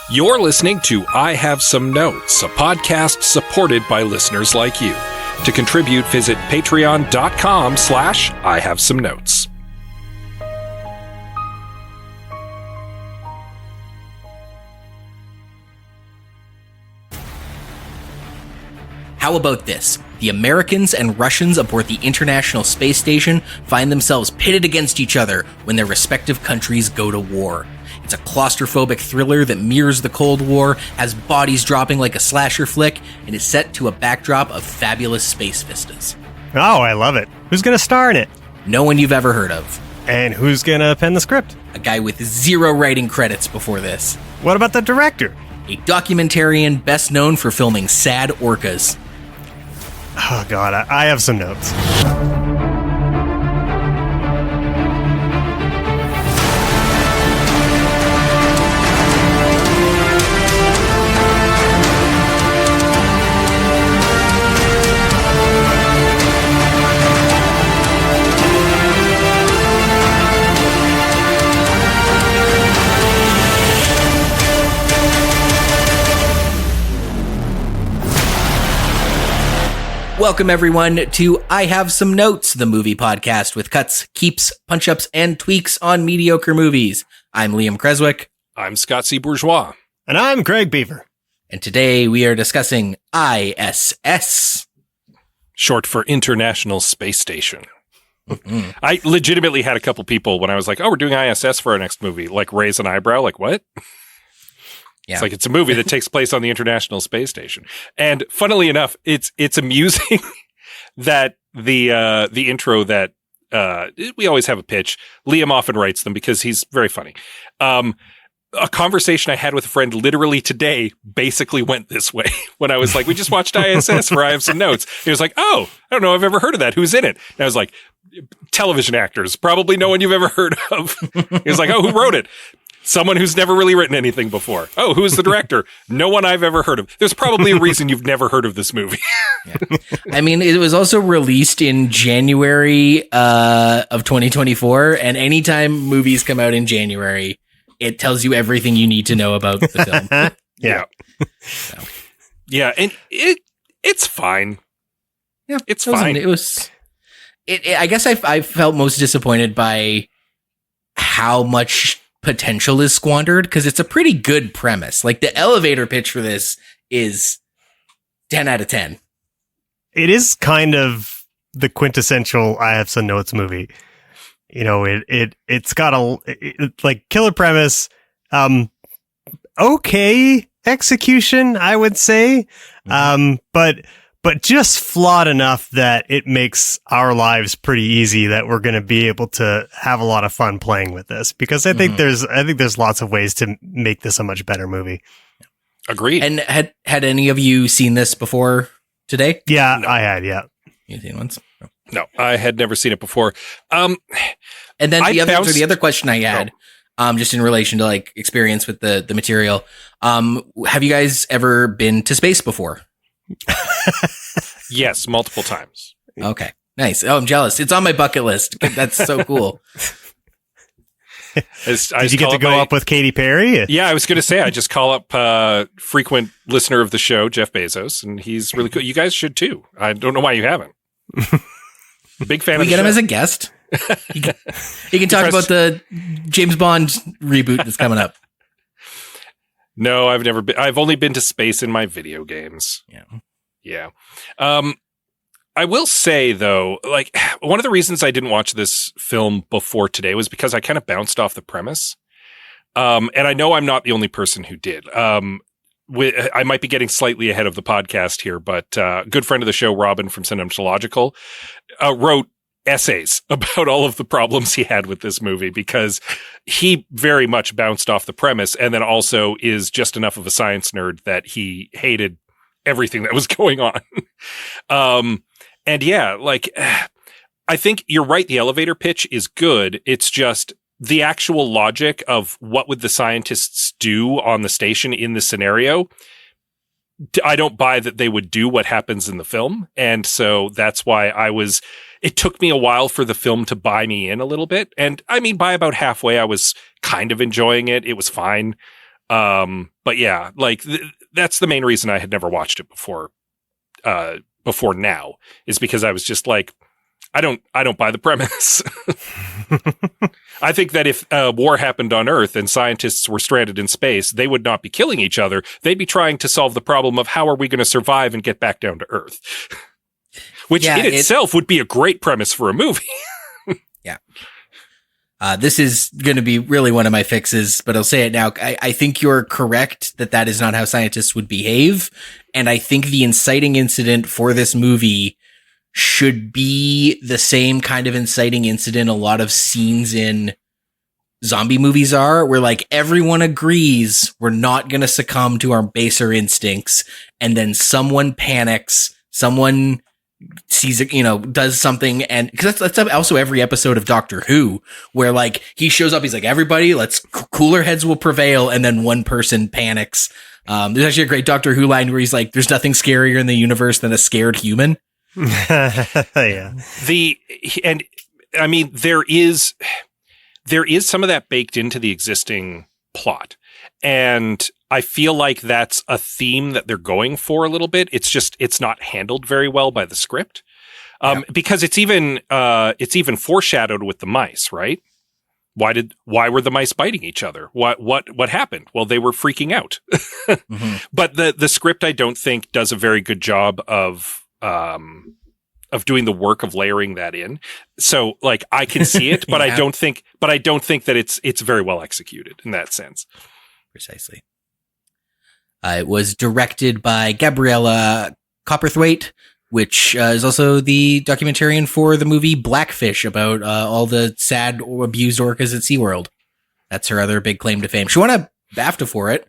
You're listening to I Have Some Notes, a podcast supported by listeners like you. To contribute, visit patreon.com/I Have Some Notes. How about this? The Americans and Russians aboard the International Space Station find themselves pitted against each other when their respective countries go to war. It's a claustrophobic thriller that mirrors the Cold War, has bodies dropping like a slasher flick, and is set to a backdrop of fabulous space vistas. Oh, I love it. Who's going to star in it? No one you've ever heard of. And who's going to pen the script? A guy with 0 writing credits before this. What about the director? A documentarian best known for filming sad orcas. Oh, God, I have some notes. Welcome, everyone, to I Have Some Notes, the movie podcast with cuts, keeps, punch-ups, and tweaks on mediocre movies. I'm Liam Creswick. I'm Scott C. Bourgeois. And I'm Greg Beaver. And today we are discussing I.S.S. Short for International Space Station. I legitimately had a couple people when I was like, oh, we're doing I.S.S. for our next movie, like raise an eyebrow, like what? Yeah. It's like it's a movie that takes place on the International Space Station. And funnily enough, it's amusing that the intro that we always have a pitch. Liam often writes them because he's very funny. A conversation I had with a friend literally today basically went this way when I was like, we just watched I.S.S. where I have some notes. He was like, oh, I don't know I've ever heard of that. Who's in it? And I was like, television actors, probably no one you've ever heard of. He was like, oh, who wrote it? Someone who's never really written anything before. Oh, who's the director? No one I've ever heard of. There's probably a reason you've never heard of this movie. Yeah. I mean, it was also released in January of 2024, and anytime movies come out in January, it tells you everything you need to know about the film. Yeah. So. Yeah, and it's fine. Yeah, it's fine. I guess I felt most disappointed by how much potential is squandered, because it's a pretty good premise. Like, the elevator pitch for this is 10 out of 10. It is kind of the quintessential I Have Some Notes movie. You know, it's got like killer premise, okay execution, I would say, but just flawed enough that it makes our lives pretty easy that we're going to be able to have a lot of fun playing with this, because I think there's lots of ways to make this a much better movie. Agreed. And had any of you seen this before today? Yeah, no. I had. Yeah, you seen once? No, I had never seen it before. And then the other question I had, just in relation to like experience with the material, have you guys ever been to space before? Yes, multiple times. Okay, nice. Oh, I'm jealous. It's on my bucket list. That's so cool. Did you get to go up with Katy Perry? Yeah, I was going to say, I just call up frequent listener of the show, Jeff Bezos, and he's really cool. You guys should too. I don't know why you haven't. Big fan of the show. We get him as a guest. He can talk about the James Bond reboot that's coming up. No, I've never been. I've only been to space in my video games. Yeah. I will say, though, like, one of the reasons I didn't watch this film before today was because I kind of bounced off the premise. And I know I'm not the only person who did. I might be getting slightly ahead of the podcast here, but a good friend of the show, Robin from Cinematological, wrote essays about all of the problems he had with this movie, because he very much bounced off the premise, and then also is just enough of a science nerd that he hated everything that was going on. And yeah, like, I think you're right. The elevator pitch is good. It's just the actual logic of what would the scientists do on the station in this scenario. I don't buy that they would do what happens in the film. And so that's why it took me a while for the film to buy me in a little bit. And I mean, by about halfway, I was kind of enjoying it. It was fine. But yeah, like that's the main reason I had never watched it before now, is because I was just like, I don't buy the premise. I think that if war happened on Earth and scientists were stranded in space, they would not be killing each other. They'd be trying to solve the problem of how are we going to survive and get back down to Earth, which in itself would be a great premise for a movie. Yeah. This is going to be really one of my fixes, but I'll say it now. I think you're correct that is not how scientists would behave. And I think the inciting incident for this movie should be the same kind of inciting incident a lot of scenes in zombie movies are, where like everyone agrees we're not going to succumb to our baser instincts. And then someone panics, someone sees it, does something. And because that's also every episode of Doctor Who, where like he shows up, he's like, everybody, let's cooler heads will prevail. And then one person panics. There's actually a great Doctor Who line where he's like, there's nothing scarier in the universe than a scared human. Yeah. And I mean, there is some of that baked into the existing plot. And I feel like that's a theme that they're going for a little bit. It's not handled very well by the script. Because it's even foreshadowed with the mice, right? Why were the mice biting each other? What happened? Well, they were freaking out. Mm-hmm. But the script, I don't think, does a very good job of doing the work of layering that in. So like I can see it, but yeah. I don't think that it's very well executed in that sense. Precisely. It was directed by Gabriella Copperthwaite, which is also the documentarian for the movie Blackfish about all the sad or abused orcas at SeaWorld. That's her other big claim to fame. She won a BAFTA for it.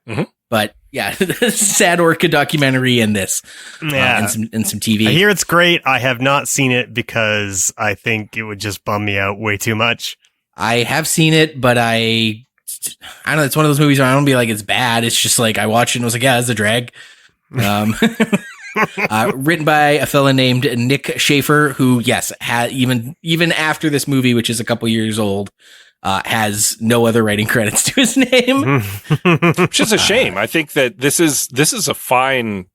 Mm-hmm. But yeah, sad orca documentary and this, and some TV. I hear it's great. I have not seen it because I think it would just bum me out way too much. I have seen it, but I don't know. It's one of those movies where I don't be like, it's bad. It's just like, I watched it and was like, yeah, it's a drag. Written by a fella named Nick Schaefer, who, yes, even after this movie, which is a couple years old, has no other writing credits to his name, which is a shame. I think that this is a fine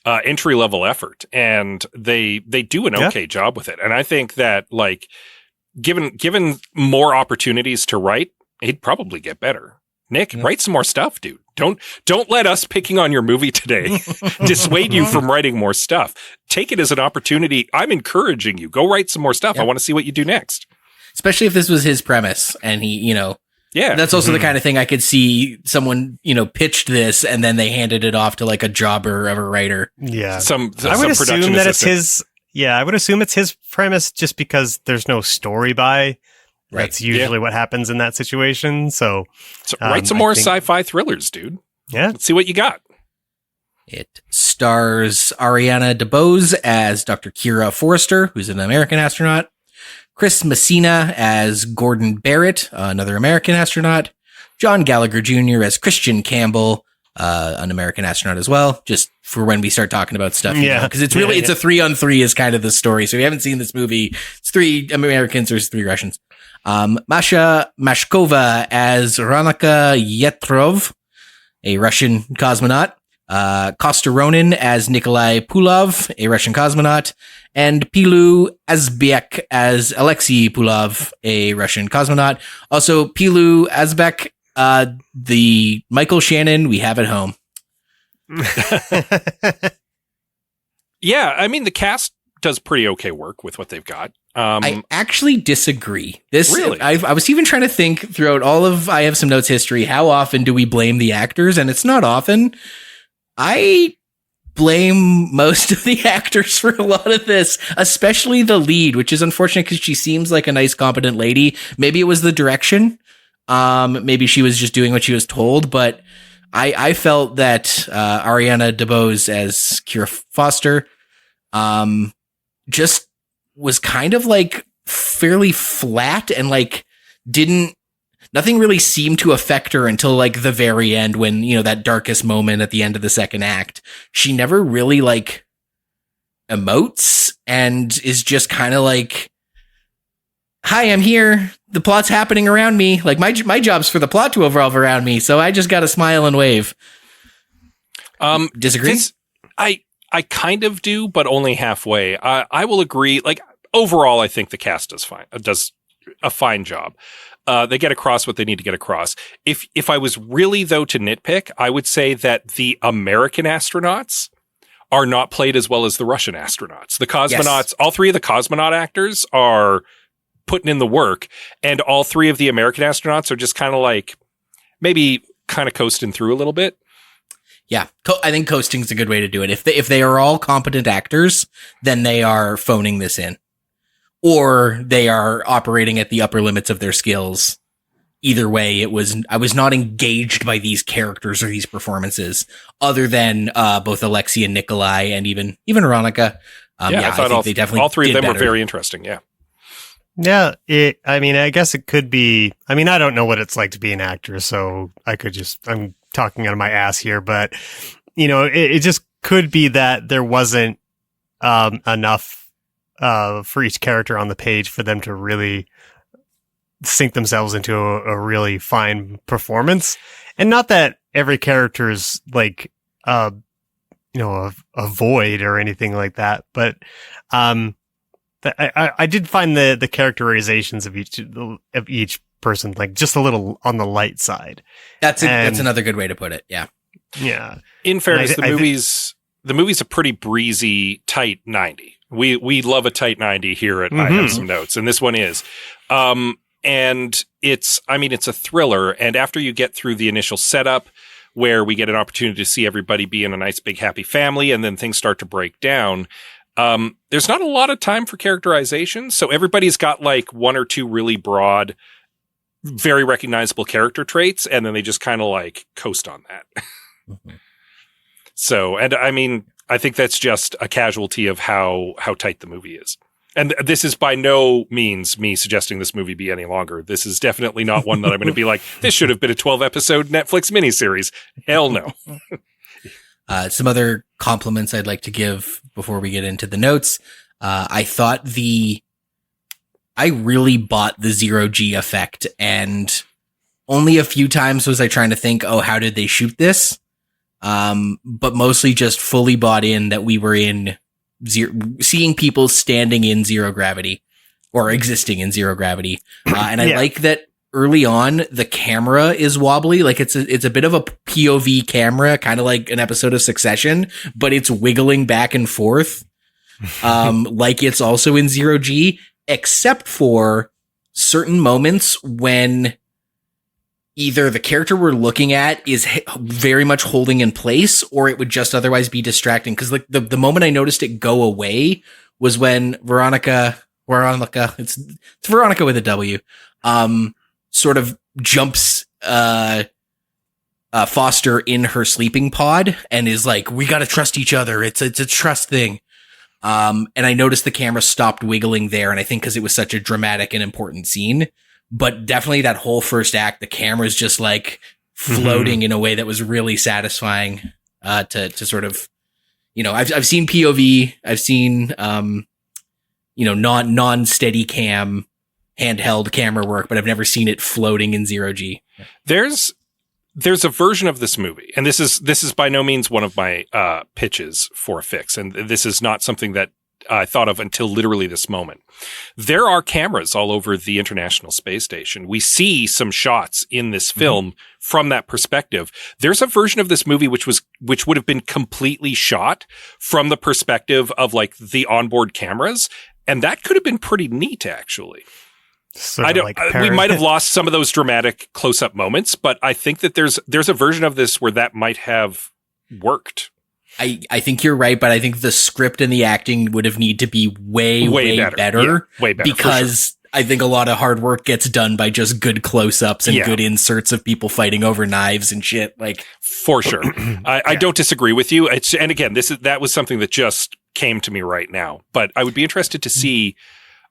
entry level effort, and they do an okay job with it. And I think that given more opportunities to write, he'd probably get better. Nick, write some more stuff, dude. Don't let us picking on your movie today dissuade you from writing more stuff. Take it as an opportunity. I'm encouraging you. Go write some more stuff. I want to see what you do next. Especially if this was his premise and he, that's also the kind of thing I could see someone, pitched this and then they handed it off to like a jobber of a writer. Yeah. I would assume that it's his. Yeah, I would assume it's his premise just because there's no story by. Right. That's usually what happens in that situation. So write some more sci-fi thrillers, dude. Yeah. Let's see what you got. It stars Ariana DeBose as Dr. Kira Forrester, who's an American astronaut. Chris Messina as Gordon Barrett, another American astronaut. John Gallagher Jr. as Christian Campbell, an American astronaut as well, just for when we start talking about stuff. Because it's really, it's a 3-on-3 is kind of the story. So if you haven't seen this movie, it's 3 Americans versus 3 Russians. Masha Mashkova as Ranika Yetrov, a Russian cosmonaut. Kostaronin as Nikolai Pulov, a Russian cosmonaut, and Pilu Azbek as Alexei Pulov, a Russian cosmonaut. Also, Pilu Azbek, the Michael Shannon we have at home. Yeah, I mean, the cast does pretty okay work with what they've got. I actually disagree. Really? I was even trying to think throughout I have some notes history, how often do we blame the actors? And it's not often. I blame most of the actors for a lot of this, especially the lead, which is unfortunate because she seems like a nice, competent lady. Maybe it was the direction. Maybe she was just doing what she was told, but I felt that Ariana DeBose as Kira Foster just was kind of like fairly flat and like nothing really seemed to affect her until like the very end when, that darkest moment at the end of the second act. She never really like emotes and is just kind of like, hi, I'm here. The plot's happening around me. Like my job's for the plot to evolve around me. So I just got to smile and wave. Disagree? I kind of do, but only halfway. I will agree. Like overall, I think the cast does a fine job. They get across what they need to get across. If I was really though to nitpick, I would say that the American astronauts are not played as well as the Russian astronauts. The cosmonauts, all three of the cosmonaut actors are putting in the work, and all three of the American astronauts are just kind of like maybe kind of coasting through a little bit. Yeah, I think coasting is a good way to do it. If they are all competent actors, then they are phoning this in, or they are operating at the upper limits of their skills. Either way, I was not engaged by these characters or these performances, other than both Alexei and Nikolai, and even Veronica. I thought all three of them were very interesting. Yeah. Yeah, I guess it could be. I mean, I don't know what it's like to be an actor, so I'm talking out of my ass here, but it just could be that there wasn't enough for each character on the page for them to really sink themselves into a really fine performance. And not that every character is like a void or anything like that, but I did find the characterizations of each person like just a little on the light side. That's another good way to put it. Yeah. Yeah. In fairness, the movie's a pretty breezy, tight 90. We love a tight 90 here at I Have Some Notes, and this one is. And it's a thriller, and after you get through the initial setup where we get an opportunity to see everybody be in a nice big happy family, and then things start to break down, there's not a lot of time for characterization. So everybody's got like one or two really broad, very recognizable character traits, and then they just kind of like coast on that. Mm-hmm. So, and I mean, I think that's just a casualty of how tight the movie is. And this is by no means me suggesting this movie be any longer. This is definitely not one that I'm going to be like, this should have been a 12-episode Netflix miniseries. Hell no. Some other compliments I'd like to give before we get into the notes. I thought I really bought the zero-G effect, and only a few times was I trying to think, how did they shoot this? But mostly just fully bought in that we were in seeing people standing in zero gravity or existing in zero gravity. And I like that early on, the camera is wobbly. Like it's a bit of a POV camera, kind of like an episode of Succession, but it's wiggling back and forth. Like it's also in zero G, except for certain moments when either the character we're looking at is very much holding in place, or it would just otherwise be distracting. Cause like the moment I noticed it go away was when Veronica, it's Veronica with a W, sort of jumps, Foster in her sleeping pod and is like, we got to trust each other. It's a trust thing. And I noticed the camera stopped wiggling there. And I think cause it was such a dramatic and important scene. But definitely that whole first act, the camera's just like floating in a way that was really satisfying, to sort of, I've seen POV, I've seen, non-steady cam, handheld camera work, but I've never seen it floating in zero G. There's a version of this movie, and this is by no means one of my pitches for a fix, and this is not something that I thought of until literally this moment. There are cameras all over the International Space Station. We see some shots in this film from that perspective. There's a version of this movie which would have been completely shot from the perspective of like the onboard cameras, and that could have been pretty neat, actually. We might have lost some of those dramatic close-up moments, but I think that there's a version of this where that might have worked. I think you're right, but I think the script and the acting would have need to be way better. Yeah, way better. Because I think a lot of hard work gets done by just good close-ups and good inserts of people fighting over knives and shit. Like, for sure. I don't disagree with you. And again, that was something that just came to me right now, but I would be interested to see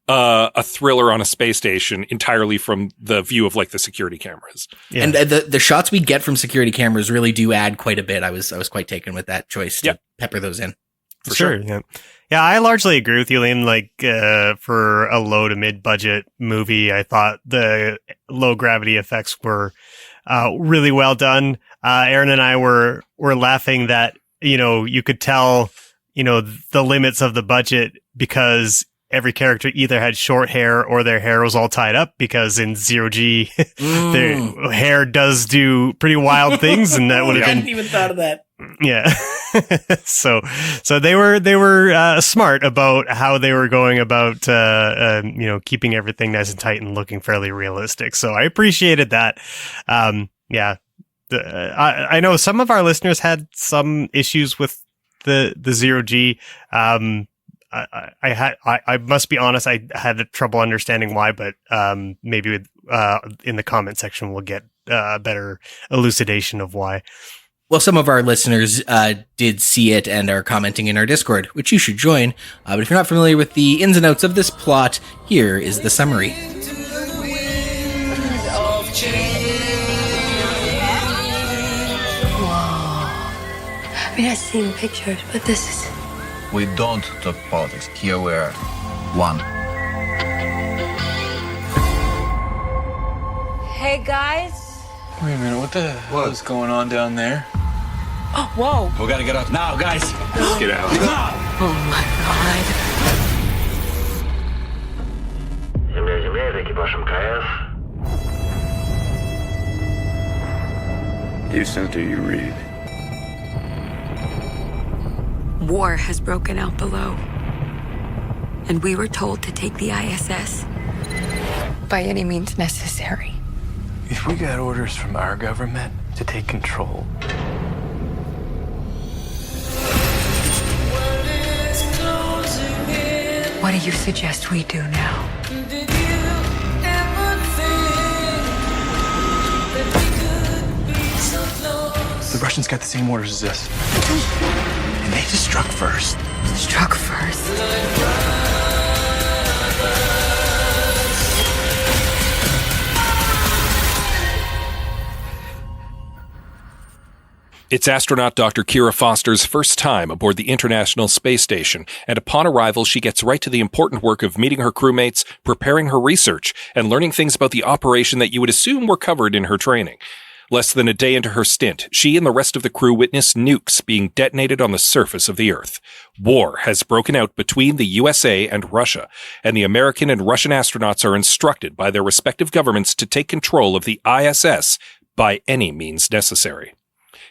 a thriller on a space station entirely from the view of like the security cameras. Yeah. And the shots we get from security cameras really do add quite a bit. I was quite taken with that choice to pepper those in. For sure. Yeah. Yeah, I largely agree with you, Liam. Like, for a low to mid budget movie, I thought the low gravity effects were really well done. Aaron and I were laughing that, you could tell, the limits of the budget because every character either had short hair or their hair was all tied up, because in Zero G, their hair does do pretty wild things, and that would have been. I hadn't even thought of that. Yeah. so they were smart about how they were going about keeping everything nice and tight and looking fairly realistic. So I appreciated that. Yeah. I know some of our listeners had some issues with the Zero G. I must be honest, I had trouble understanding why, but maybe in the comment section we'll get a better elucidation of why. Well, some of our listeners did see it and are commenting in our Discord, which you should join. But if you're not familiar with the ins and outs of this plot, here is the summary. I mean, I've seen pictures, but this is... We don't talk politics. Here we are. One. Hey, guys. Wait a minute, what the hell is going on down there? Oh, whoa. We gotta get up now, guys. Let's get out. Oh, my God. Земля, это экипаж МКС. Houston, do you read? War has broken out below. And we were told to take the I.S.S. by any means necessary. If we got orders from our government to take control, What do you suggest we do now? the Russians got the same orders as us. And they just struck first. Struck first. It's astronaut Dr. Kira Foster's first time aboard the International Space Station, and upon arrival, she gets right to the important work of meeting her crewmates, preparing her research, and learning things about the operation that you would assume were covered in her training. Less than a day into her stint, she and the rest of the crew witness nukes being detonated on the surface of the Earth. War has broken out between the USA and Russia, and the American and Russian astronauts are instructed by their respective governments to take control of the ISS by any means necessary.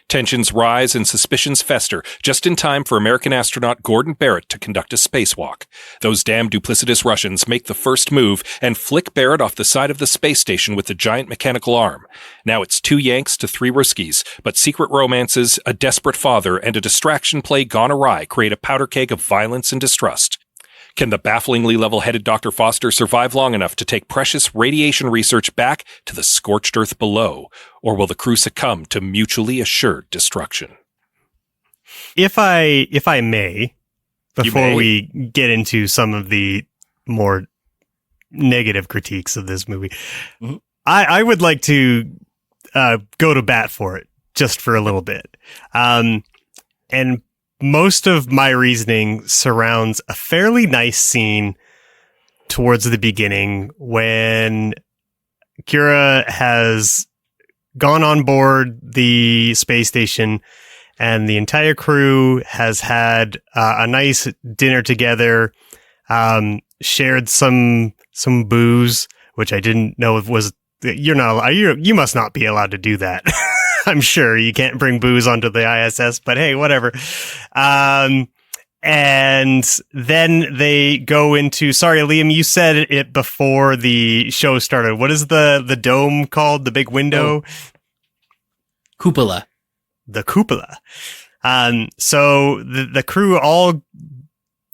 Tensions rise and suspicions fester, just in time for American astronaut Gordon Barrett to conduct a spacewalk. Those damn duplicitous Russians make the first move and flick Barrett off the side of the space station with the giant mechanical arm. Now it's 2 Yanks to 3 Ruskies, but secret romances, a desperate father, and a distraction play gone awry create a powder keg of violence and distrust. Can the bafflingly level-headed Dr. Foster survive long enough to take precious radiation research back to the scorched earth below, or will the crew succumb to mutually assured destruction? If I may, before we get into some of the more negative critiques of this movie, I would like to go to bat for it just for a little bit. And most of my reasoning surrounds a fairly nice scene towards the beginning when Kira has gone on board the space station and the entire crew has had a nice dinner together, shared some booze, which I didn't know was you must not be allowed to do that. I'm sure you can't bring booze onto the ISS, but hey, whatever. And then they go into, sorry, Liam, you said it before the show started. What is the dome called? The big window? Cupola. The cupola. So the crew all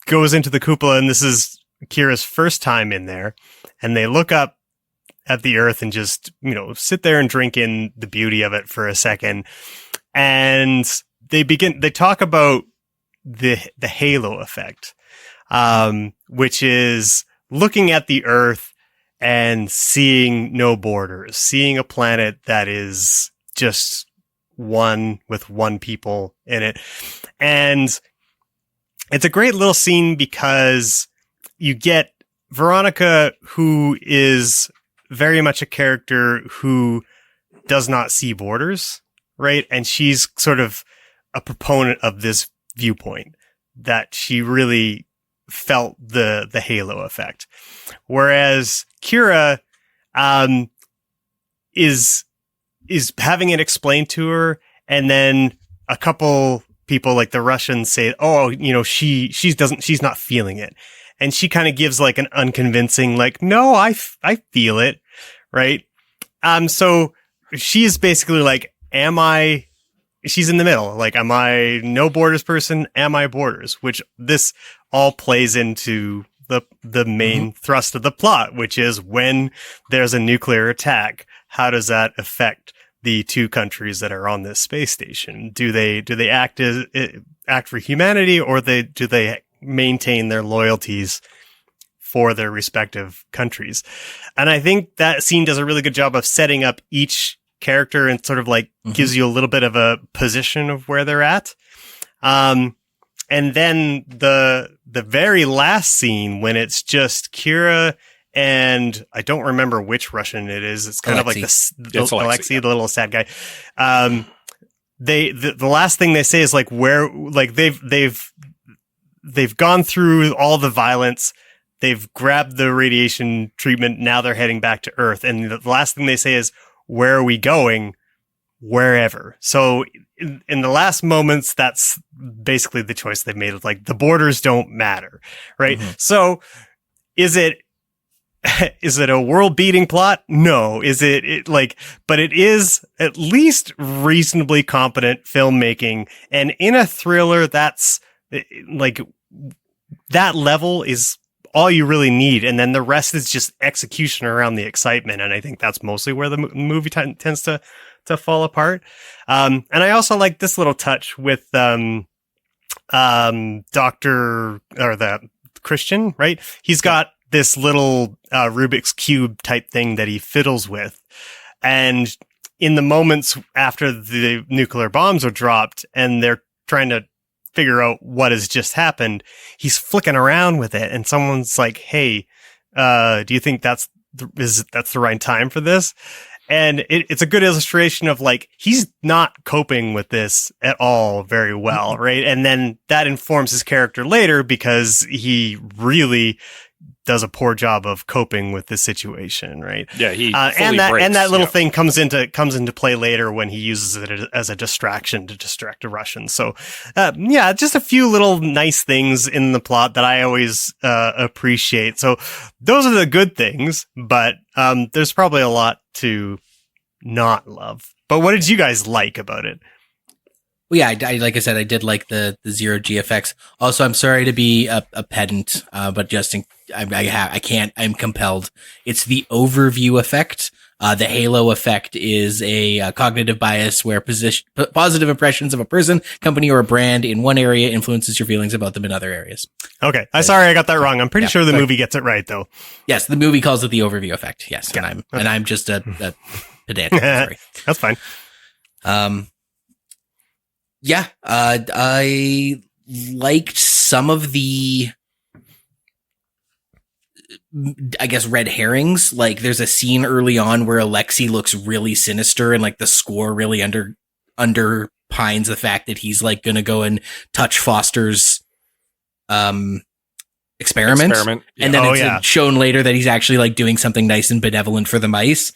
goes into the cupola, and this is Kira's first time in there, and they look up at the Earth and just, sit there and drink in the beauty of it for a second. And they talk about the halo effect, which is looking at the Earth and seeing no borders, seeing a planet that is just one with one people in it. And it's a great little scene because you get Veronica, who is very much a character who does not see borders, right? And she's sort of a proponent of this viewpoint that she really felt the halo effect. Whereas Kira, is having it explained to her, and then a couple people like the Russians say, "Oh, you know, she's not feeling it," and she kind of gives like an unconvincing, like, "No, I feel it," right? So she's basically like, she's in the middle. Like, am I no borders person? Am I borders? Which this all plays into the main thrust of the plot, which is when there's a nuclear attack, how does that affect the two countries that are on this space station? Do they act for humanity, or do they maintain their loyalties for their respective countries? And I think that scene does a really good job of setting up each character and sort of like gives you a little bit of a position of where they're at. And then the very last scene, when it's just Kira and I don't remember which Russian it is. It's kind of like Alexei, the little sad guy. The last thing they say is like, where, like they've gone through all the violence. They've grabbed the radiation treatment. Now they're heading back to Earth. And the last thing they say is, where are we going? Wherever. So in the last moments, that's basically the choice they've made. Of like, the borders don't matter, right? So is it a world beating plot? No. Is it like, but it is at least reasonably competent filmmaking. And in a thriller, that's like, that level is all you really need. And then the rest is just execution around the excitement. And I think that's mostly where the movie tends to fall apart. And I also like this little touch with, Dr. or the Christian, right? He's got this little, Rubik's Cube type thing that he fiddles with. And in the moments after the nuclear bombs are dropped and they're trying to figure out what has just happened, he's flicking around with it. And someone's like, "Hey, do you think that's the right time for this?" And it's a good illustration of like, he's not coping with this at all very well, right? And then that informs his character later because he really does a poor job of coping with this situation, right? Yeah, he and that little thing comes into play later when he uses it as a distraction to distract the Russians. So, just a few little nice things in the plot that I always appreciate. So those are the good things, but there's probably a lot to not love. But what did you guys like about it? Well, yeah, I like I said, I did like the zero G effects. Also, I'm sorry to be a pedant, but I'm compelled. It's the overview effect. The halo effect is a cognitive bias where positive impressions of a person, company, or a brand in one area influences your feelings about them in other areas. Okay. I'm sorry I got that wrong. I'm pretty sure the movie gets it right, though. Yes, the movie calls it the overview effect. Yes, yeah. And I'm just a pedant. Sorry. That's fine. Yeah, I liked some of the, I guess, red herrings. Like, there's a scene early on where Alexei looks really sinister, and like the score really underpines the fact that he's like going to go and touch Foster's experiment. Yeah. And then it's shown later that he's actually like doing something nice and benevolent for the mice.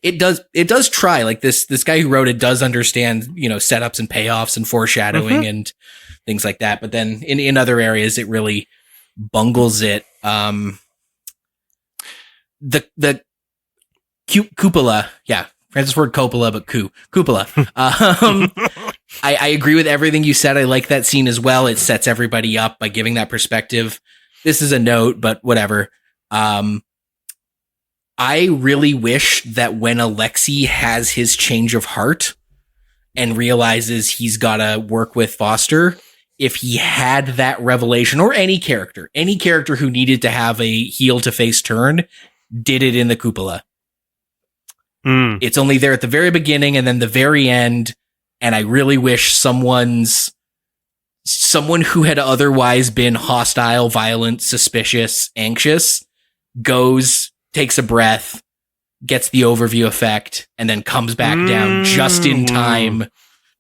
It does try, like this guy who wrote it does understand, setups and payoffs and foreshadowing and things like that. But then in other areas, it really bungles it. The cupola. Yeah. Francis Ford Coppola, but cupola. I agree with everything you said. I like that scene as well. It sets everybody up by giving that perspective. This is a note, but whatever. I really wish that when Alexei has his change of heart and realizes he's got to work with Foster, if he had that revelation, or any character who needed to have a heel to face turn, did it in the cupola. It's only there at the very beginning and then the very end. And I really wish someone's someone who had otherwise been hostile, violent, suspicious, anxious goes, takes a breath, gets the overview effect, and then comes back down just in time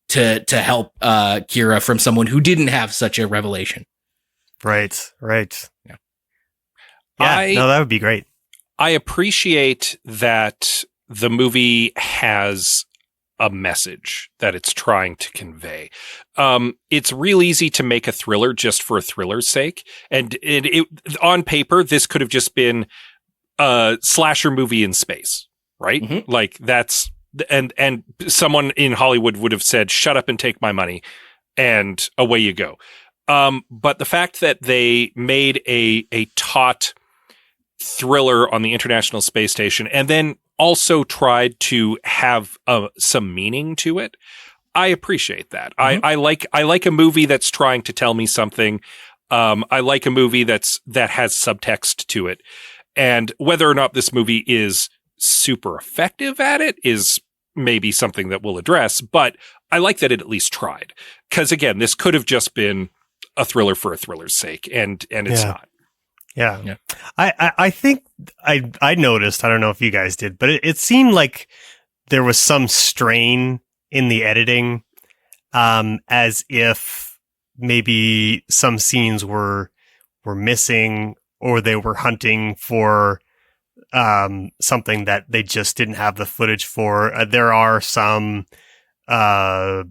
to help Kira from someone who didn't have such a revelation. Right. Yeah. No, that would be great. I appreciate that the movie has a message that it's trying to convey. It's real easy to make a thriller just for a thriller's sake. And it on paper, this could have just been a slasher movie in space, right? Mm-hmm. Like that's, and someone in Hollywood would have said, shut up and take my money, and away you go. But the fact that they made a taut thriller on the International Space Station and then also tried to have some meaning to it, I appreciate that. Mm-hmm. I like a movie that's trying to tell me something. I like a movie that has subtext to it. And whether or not this movie is super effective at it is maybe something that we'll address, but I like that it at least tried. Because again, this could have just been a thriller for a thriller's sake, and it's not. Yeah. I think I noticed, I don't know if you guys did, but it seemed like there was some strain in the editing, as if maybe some scenes were missing, or they were hunting for something that they just didn't have the footage for. There are some ADR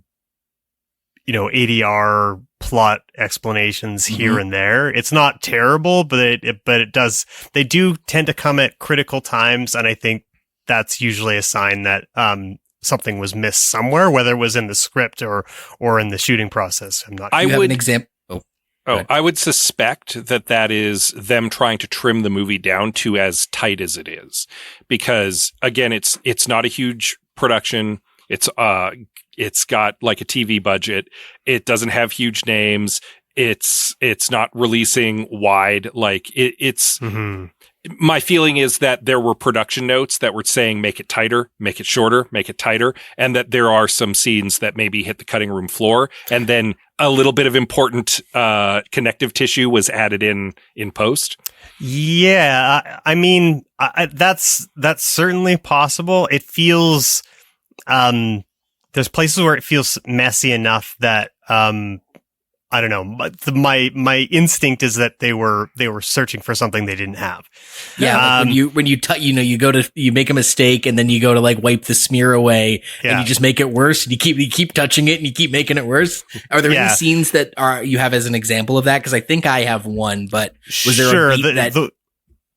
plot explanations here and there. It's not terrible, but it does. They do tend to come at critical times, and I think that's usually a sign that something was missed somewhere, whether it was in the script or in the shooting process. I'm not sure. I would have an example. I would suspect that is them trying to trim the movie down to as tight as it is, because again, it's not a huge production. It's got like a TV budget. It doesn't have huge names. It's not releasing wide. Like it's. Mm-hmm. My feeling is that there were production notes that were saying make it tighter, make it shorter, make it tighter, and that there are some scenes that maybe hit the cutting room floor, and then a little bit of important connective tissue was added in post. Yeah, I mean that's certainly possible. It feels there's places where it feels messy enough that I don't know. But my instinct is that they were searching for something they didn't have. Yeah, like when you go to you make a mistake and then you go to like wipe the smear away and you just make it worse, and you keep touching it and you keep making it worse. Are there any scenes that you have as an example of that? Because I think I have one, but was there a beat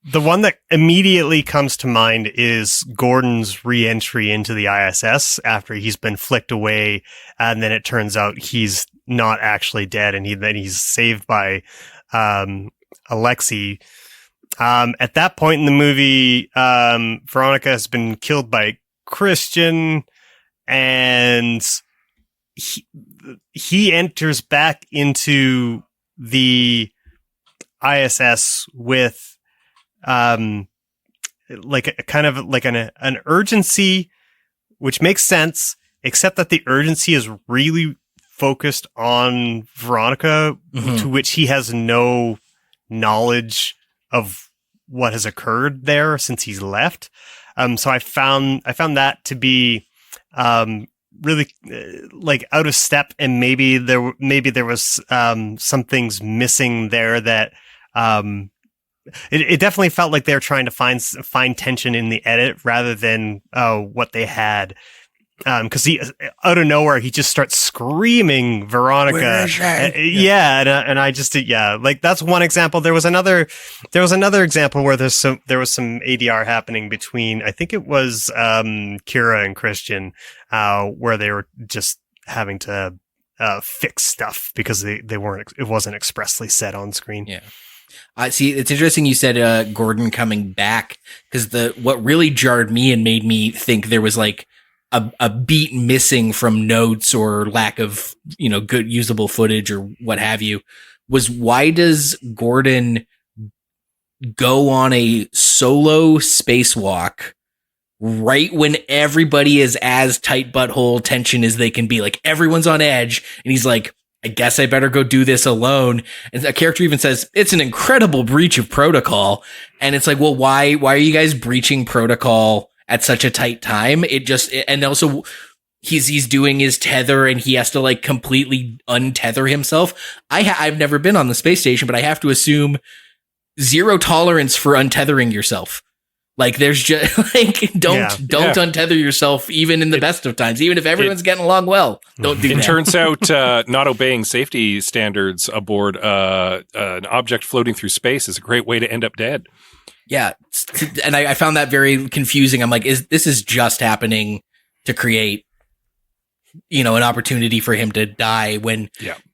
the one that immediately comes to mind is Gordon's re-entry into the ISS after he's been flicked away, and then it turns out he's not actually dead, and then he's saved by Alexei. At that point in the movie, Veronica has been killed by Christian, and he enters back into the ISS with like a kind of like an urgency, which makes sense, except that the urgency is really focused on Veronica, to which he has no knowledge of what has occurred there since he's left. So I found that to be really like out of step, and maybe there was some things missing there that it definitely felt like they were trying to find tension in the edit rather than what they had. Because he out of nowhere he just starts screaming Veronica. And I just like that's one example. There was another example where there was some ADR happening between, I think it was Kira and Christian, where they were just having to fix stuff because it wasn't expressly said on screen. Yeah. See, it's interesting you said Gordon coming back, because what really jarred me and made me think there was like a beat missing from notes or lack of, good usable footage or what have you, was why does Gordon go on a solo spacewalk right when everybody is as tight butthole tension as they can be? Like everyone's on edge, and he's like, I guess I better go do this alone. And a character even says, it's an incredible breach of protocol. And it's like, well, why are you guys breaching protocol at such a tight time? And also he's doing his tether and he has to like completely untether himself. I've never been on the space station, but I have to assume zero tolerance for untethering yourself. Like there's just like, don't untether yourself even in the best of times, even if everyone's getting along well. Don't do that. It turns out not obeying safety standards aboard an object floating through space is a great way to end up dead. Yeah. And I found that very confusing. I'm like, this is just happening to create, an opportunity for him to die when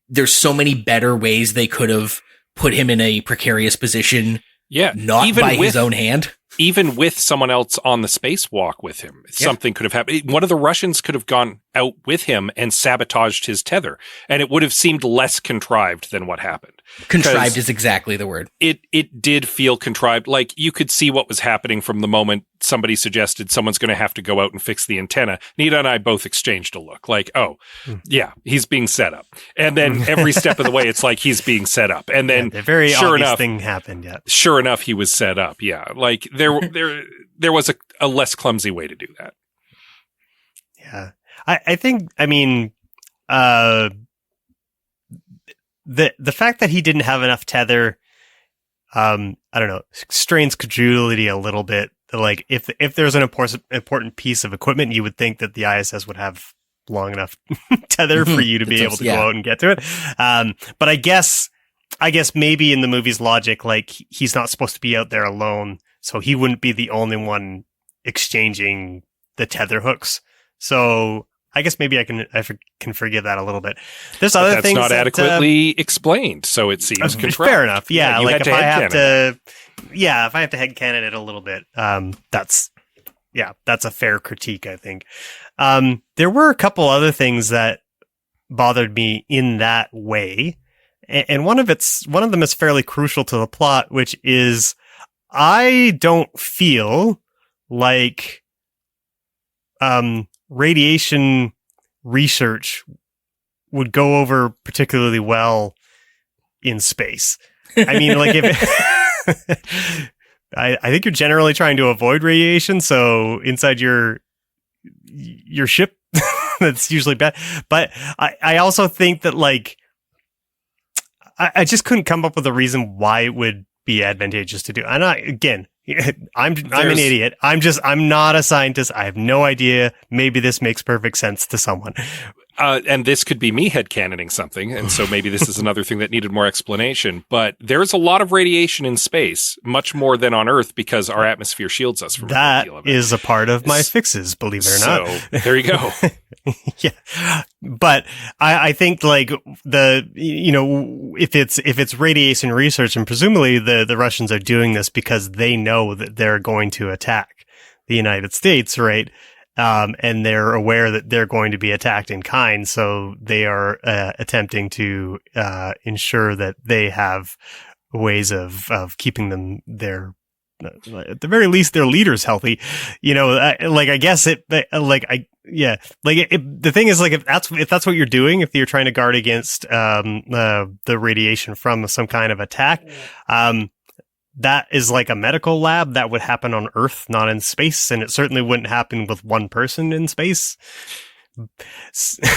there's so many better ways they could have put him in a precarious position. Yeah. Not even by his own hand. Even with someone else on the spacewalk with him, something could have happened. One of the Russians could have gone out with him and sabotaged his tether, and it would have seemed less contrived than what happened. Contrived is exactly the word. It did feel contrived. Like you could see what was happening from the moment somebody suggested someone's going to have to go out and fix the antenna. Nita and I both exchanged a look like, oh, yeah, he's being set up. And then every step of the way, it's like he's being set up. And then the very obvious thing happened. Yeah. Sure enough, he was set up. Yeah. Like there was a less clumsy way to do that. Yeah. I think, the fact that he didn't have enough tether, I don't know, strains credulity a little bit. Like if there's an important piece of equipment, you would think that the ISS would have long enough tether for you to be able to go out and get to it. But I guess maybe in the movie's logic, like he's not supposed to be out there alone, so he wouldn't be the only one exchanging the tether hooks. So I guess maybe I can forgive that a little bit. There's other things that's not adequately explained, so it seems contrived. Fair enough. Yeah, like if I have to headcanon it a little bit, that's a fair critique, I think. There were a couple other things that bothered me in that way, and one of them is fairly crucial to the plot, which is I don't feel like radiation research would go over particularly well in space. I mean, like if I think you're generally trying to avoid radiation, so inside your ship, that's usually bad. But I also think that like I just couldn't come up with a reason why it would be advantageous to do. And I'm an idiot. I'm not a scientist. I have no idea. Maybe this makes perfect sense to someone. And this could be me headcanoning something. And so maybe this is another thing that needed more explanation. But there's a lot of radiation in space, much more than on Earth, because our atmosphere shields us from that. That is a part of my fixes, believe it or not. So there you go. Yeah. But I think like if it's radiation research, and presumably the Russians are doing this because they know that they're going to attack the United States, right? And they're aware that they're going to be attacked in kind, so they are attempting to ensure that they have ways of keeping them at the very least their leaders healthy. I guess the thing is, like, if that's what you're doing, if you're trying to guard against the radiation from some kind of attack, that is like a medical lab that would happen on Earth, not in space, and it certainly wouldn't happen with one person in space.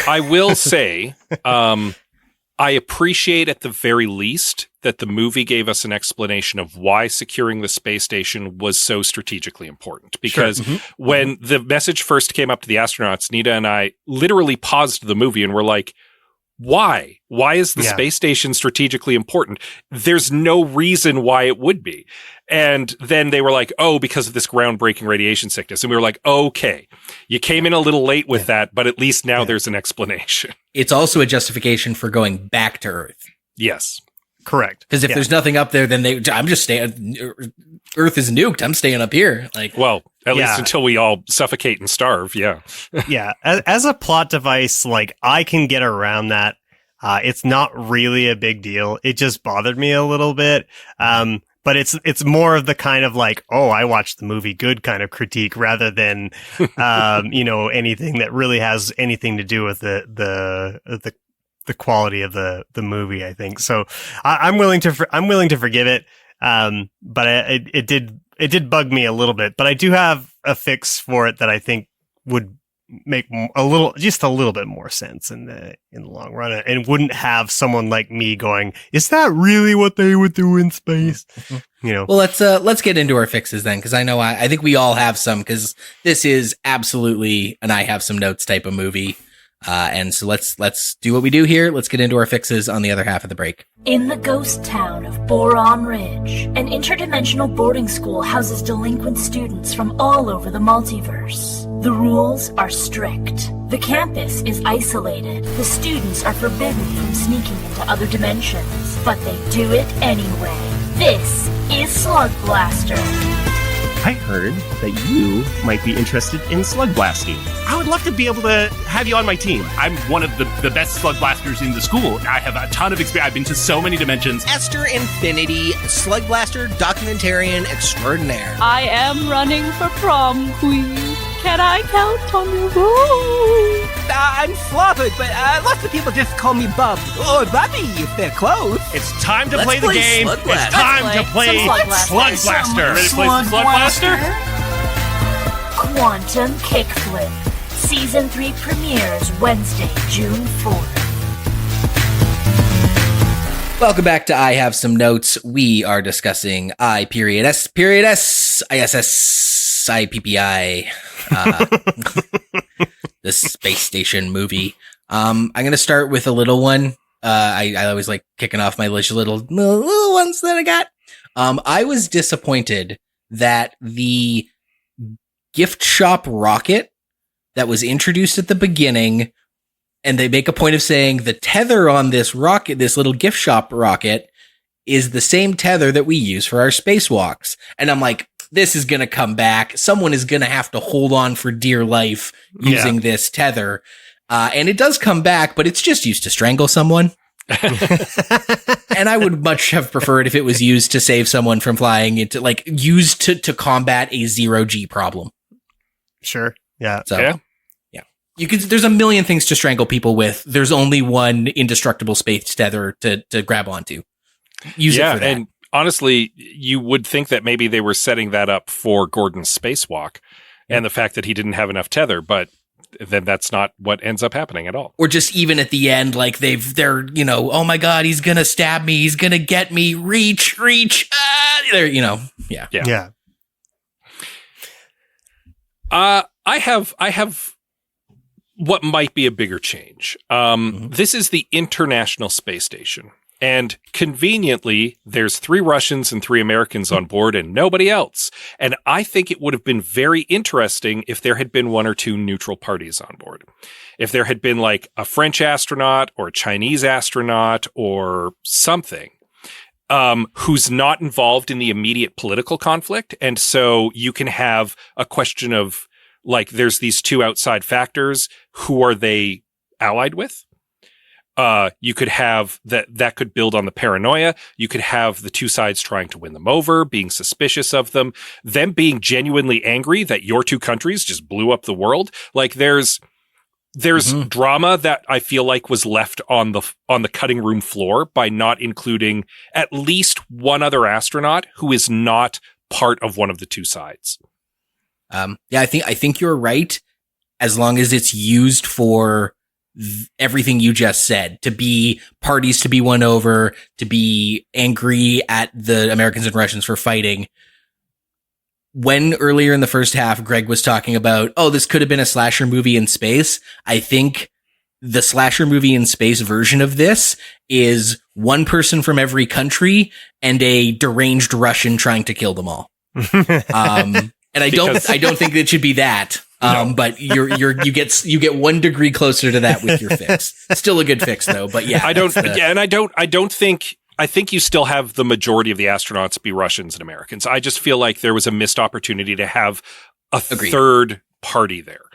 I will say, I appreciate at the very least that the movie gave us an explanation of why securing the space station was so strategically important. Because when the message first came up to the astronauts, Nita and I literally paused the movie and were like, why? Why is the space station strategically important? There's no reason why it would be. And then they were like, oh, because of this groundbreaking radiation sickness. And we were like, okay, you came in a little late with that, but at least now there's an explanation. It's also a justification for going back to Earth. Yes. Correct. Because if there's nothing up there, then I'm just staying. Earth is nuked. I'm staying up here. Like, well, at least until we all suffocate and starve. Yeah. Yeah. As a plot device, like, I can get around that. It's not really a big deal. It just bothered me a little bit. But it's more of the kind of like, oh, I watched the movie good kind of critique rather than, anything that really has anything to do with the quality of the movie, I think. So I'm willing to forgive it. But it did bug me a little bit, but I do have a fix for it that I think would make just a little bit more sense in the long run, and wouldn't have someone like me going, is that really what they would do in space? Well, let's get into our fixes then, because I know I think we all have some, because this is absolutely an I have some notes type of movie. And so let's do what we do here. Let's get into our fixes on the other half of the break. In the ghost town of Boron Ridge, an interdimensional boarding school houses delinquent students from all over the multiverse. The rules are strict. The campus is isolated. The students are forbidden from sneaking into other dimensions, but they do it anyway. This is Slug Blaster. I heard that you might be interested in slug blasting. I would love to be able to have you on my team. I'm one of the best slug blasters in the school. I have a ton of experience. I've been to so many dimensions. Esther Infinity, slug blaster documentarian extraordinaire. I am running for prom queen. Can I count on your vote? I'm Floppered, but lots of people just call me Bub or Bubby if they're close. It's time to play the game. It's time to play Slug Blaster. Ready to play Slug Blaster? Quantum Kickflip. Season 3 premieres Wednesday, June 4th. Welcome back to I Have Some Notes. We are discussing I.S.S, I.S.S, IPPI, the space station movie. I'm going to start with a little one. I always like kicking off my little ones that I got. I was disappointed that the gift shop rocket that was introduced at the beginning, and they make a point of saying the tether on this rocket, this little gift shop rocket, is the same tether that we use for our spacewalks. And I'm like, this is going to come back. Someone is going to have to hold on for dear life using this tether. And it does come back, but it's just used to strangle someone. And I would much have preferred if it was used to save someone from flying into, like, used to combat a 0G problem. Sure. Yeah. So, yeah. There's a million things to strangle people with. There's only one indestructible space tether to grab onto. Use it for that. And honestly, you would think that maybe they were setting that up for Gordon's spacewalk and the fact that he didn't have enough tether, but then that's not what ends up happening at all. Or just even at the end, like they're, oh my God, he's going to stab me. He's going to get me. Reach. Yeah. I have what might be a bigger change. This is the International Space Station. And conveniently, there's 3 Russians and 3 Americans on board and nobody else. And I think it would have been very interesting if there had been 1 or 2 neutral parties on board. If there had been like a French astronaut or a Chinese astronaut or something who's not involved in the immediate political conflict. And so you can have a question of, like, there's these 2 outside factors. Who are they allied with? You could have that could build on the paranoia. You could have the 2 sides trying to win them over, being suspicious of them being genuinely angry that your 2 countries just blew up the world. Like there's drama that I feel like was left on the cutting room floor by not including at least 1 other astronaut who is not part of one of the 2 sides. I think you're right. As long as it's used for everything you just said, to be parties to be won over, to be angry at the Americans and Russians for fighting. When earlier in the first half, Greg was talking about, this could have been a slasher movie in space. I think the slasher movie in space version of this is 1 person from every country and a deranged Russian trying to kill them all. And I don't think it should be that. But you get 1 degree closer to that with your fix. Still a good fix though, but yeah. I think you still have the majority of the astronauts be Russians and Americans. I just feel like there was a missed opportunity to have a third party there.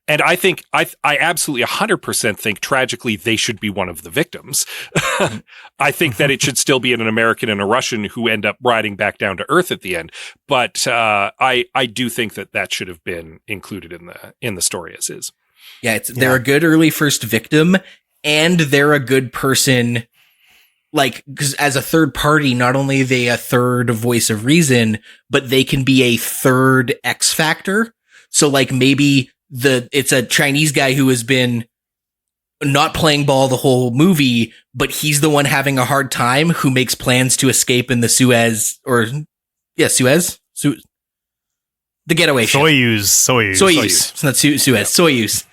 And I think I absolutely 100% think tragically they should be one of the victims. I think that it should still be an American and a Russian who end up riding back down to Earth at the end. But I do think that should have been included in the story as is. Yeah, they're a good early first victim. and they're a good person. Like, because as a third party, not only are they a third voice of reason, but they can be a third X factor. So like maybe it's a Chinese guy who has been not playing ball the whole movie, but he's the one having a hard time who makes plans to escape in the Suez. The getaway ship. Soyuz. It's not Suez. Soyuz.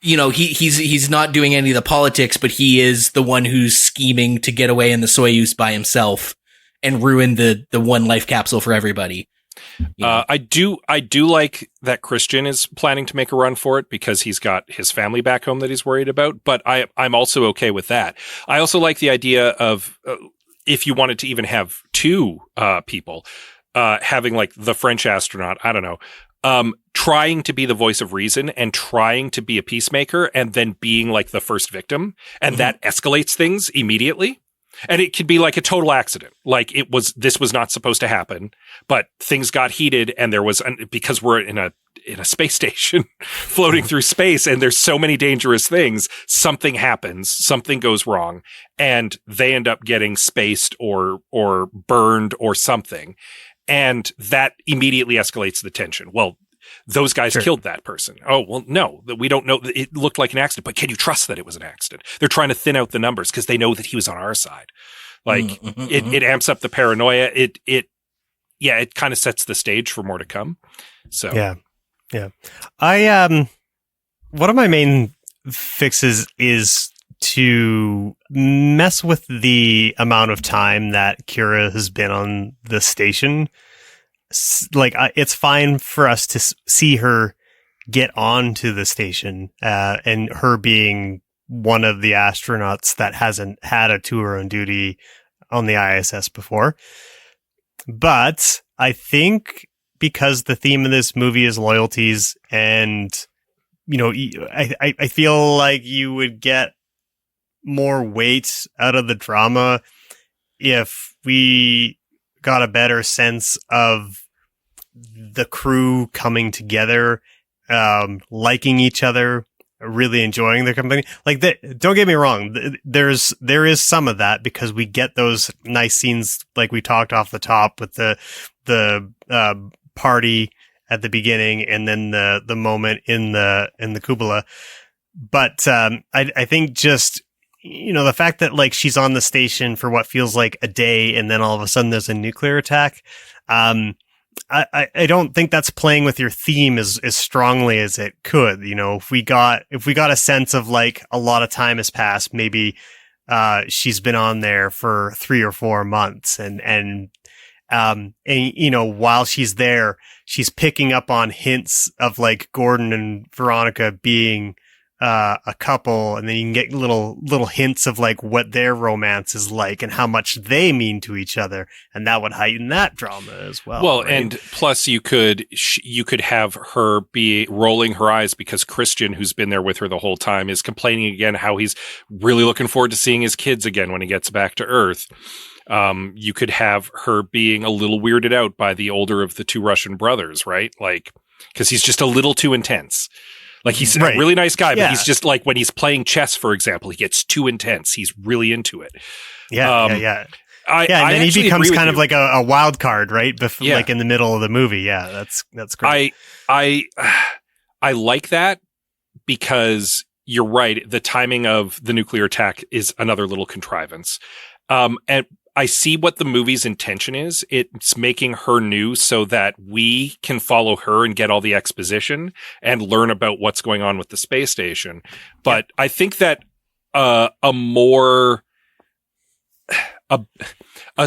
You know, he's not doing any of the politics, but he is the one who's scheming to get away in the Soyuz by himself and ruin the one life capsule for everybody. I do like that Christian is planning to make a run for it because he's got his family back home that he's worried about. But I'm also okay with that. I also like the idea of if you wanted to even have two people having like the French astronaut, I don't know, trying to be the voice of reason and trying to be a peacemaker and then being like the first victim. And that escalates things immediately. And it could be like a total accident. Like this was not supposed to happen, but things got heated and there was, because we're in a space station floating through space and there's so many dangerous things, something happens, something goes wrong and they end up getting spaced or burned or something. And that immediately escalates the tension. Well, those guys killed that person. Oh, well, no, we don't know. It looked like an accident, but can you trust that it was an accident? They're trying to thin out the numbers because they know that he was on our side. Like it amps up the paranoia. It kind of sets the stage for more to come. So yeah. One of my main fixes is to mess with the amount of time that Kira has been on the station. Like, it's fine for us to see her get onto the station, and her being one of the astronauts that hasn't had a tour on duty on the ISS before. But I think because the theme of this movie is loyalties, and, you know, I feel like you would get more weight out of the drama if we got a better sense of the crew coming together, liking each other, really enjoying their company. Like, don't get me wrong, there is some of that because we get those nice scenes like we talked off the top with the party at the beginning and then the moment in the cupola. But I think just, you know, the fact that like she's on the station for what feels like a day and then all of a sudden there's a nuclear attack. I don't think that's playing with your theme as strongly as it could. You know, if we got a sense of like a lot of time has passed, maybe she's been on there for 3 or 4 months and you know, while she's there, she's picking up on hints of like Gordon and Veronica being a couple, and then you can get little hints of like what their romance is like and how much they mean to each other, and that would heighten that drama as well. Well, right? and plus you could have her be rolling her eyes because Christian, who's been there with her the whole time, is complaining again how he's really looking forward to seeing his kids again when he gets back to Earth. You could have her being a little weirded out by the older of the two Russian brothers, right? Like, because he's just a little too intense. Like, he's a really nice guy, but he's just like, when he's playing chess, for example, he gets too intense. He's really into it. And then he becomes kind of like a wild card, right? Like in the middle of the movie. Yeah, that's great. I like that because you're right. The timing of the nuclear attack is another little contrivance. And I see what the movie's intention is. It's making her new so that we can follow her and get all the exposition and learn about what's going on with the space station. But I think that a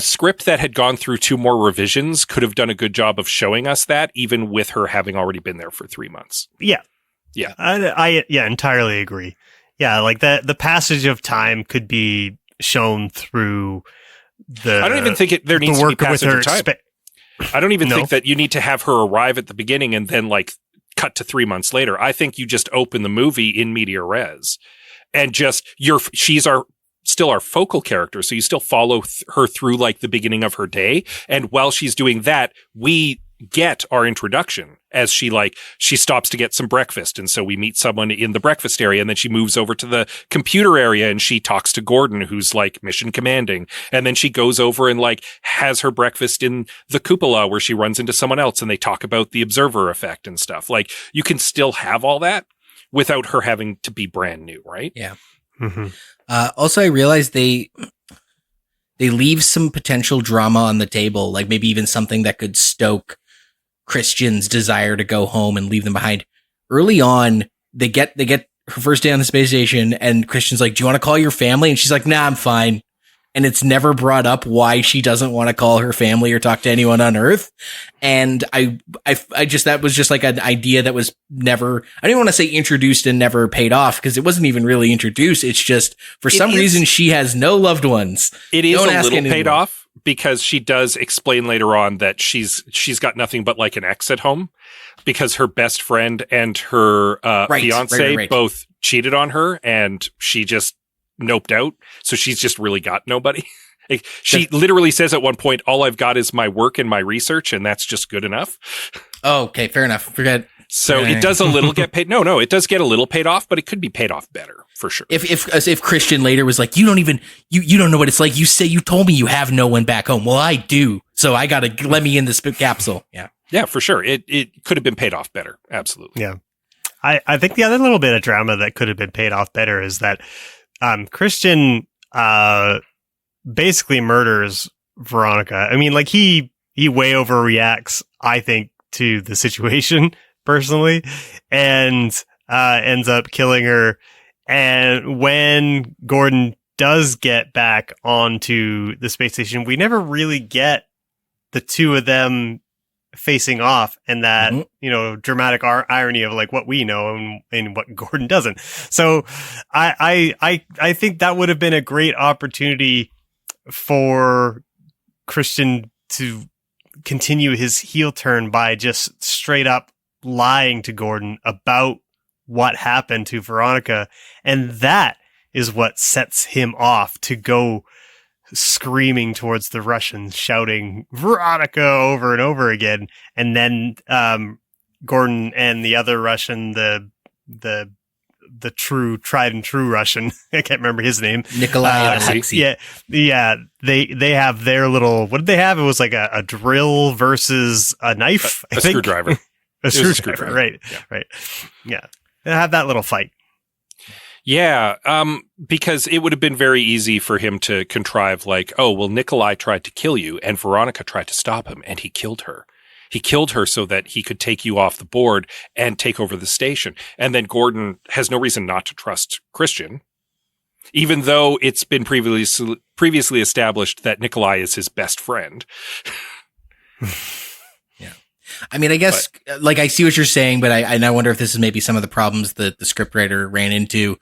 script that had gone through 2 more revisions could have done a good job of showing us that, even with her having already been there for 3 months. Yeah. I entirely agree. Yeah, like the passage of time could be shown through I don't even think there needs to be passage of time. I don't even think that you need to have her arrive at the beginning and then like cut to 3 months later. I think you just open the movie in media res and just she's still our focal character. So you still follow her through like the beginning of her day. And while she's doing that, we get our introduction as she stops to get some breakfast. And so we meet someone in the breakfast area, and then she moves over to the computer area and she talks to Gordon, who's like mission commanding. And then she goes over and like has her breakfast in the cupola where she runs into someone else and they talk about the observer effect and stuff. Like you can still have all that without her having to be brand new, right? Yeah. Mm-hmm. Also, I realized they leave some potential drama on the table, like maybe even something that could stoke Christian's desire to go home and leave them behind. Early on, they get her first day on the space station, and Christian's like, "Do you want to call your family?" And she's like, "Nah, I'm fine." And it's never brought up why she doesn't want to call her family or talk to anyone on Earth. And I just, that was just like an idea that was never, I didn't want to say introduced and never paid off, because it wasn't even really introduced. It's just, for some reason, she has no loved ones. It is a little paid off, because she does explain later on that she's got nothing but like an ex at home, because her best friend and her fiance both cheated on her, and she just noped out. So she's just really got nobody. She literally says at one point, "All I've got is my work and my research, and that's just good enough." Oh, okay, fair enough. Forget. So it does a little get paid. No, it does get a little paid off, but it could be paid off better for sure. If Christian later was like, "You don't even you don't know what it's like. You told me you have no one back home." Well, I do. So I gotta let me in this capsule. Yeah. Yeah, for sure. It could have been paid off better. Absolutely. Yeah. I think the other little bit of drama that could have been paid off better is that Christian basically murders Veronica. I mean, like he way overreacts, I think, to the situation personally, and ends up killing her. And when Gordon does get back onto the space station, we never really get the two of them facing off, and that dramatic irony of like what we know and what Gordon doesn't. So I think that would have been a great opportunity for Christian to continue his heel turn by just straight up lying to Gordon about what happened to Veronica, and that is what sets him off to go screaming towards the Russians, shouting Veronica over and over again. And then Gordon and the other Russian, the true, tried and true Russian, I can't remember his name, Nikolai Alexei. Yeah. They have their little, what did they have? It was like a drill versus a knife, a screwdriver. a screwdriver. Right. Yeah. They have that little fight. Yeah, because it would have been very easy for him to contrive like, "Oh, well, Nikolai tried to kill you and Veronica tried to stop him and he killed her. He killed her so that he could take you off the board and take over the station." And then Gordon has no reason not to trust Christian, even though it's been previously established that Nikolai is his best friend. I mean, I guess, like, I see what you're saying, but I wonder if this is maybe some of the problems that the scriptwriter ran into.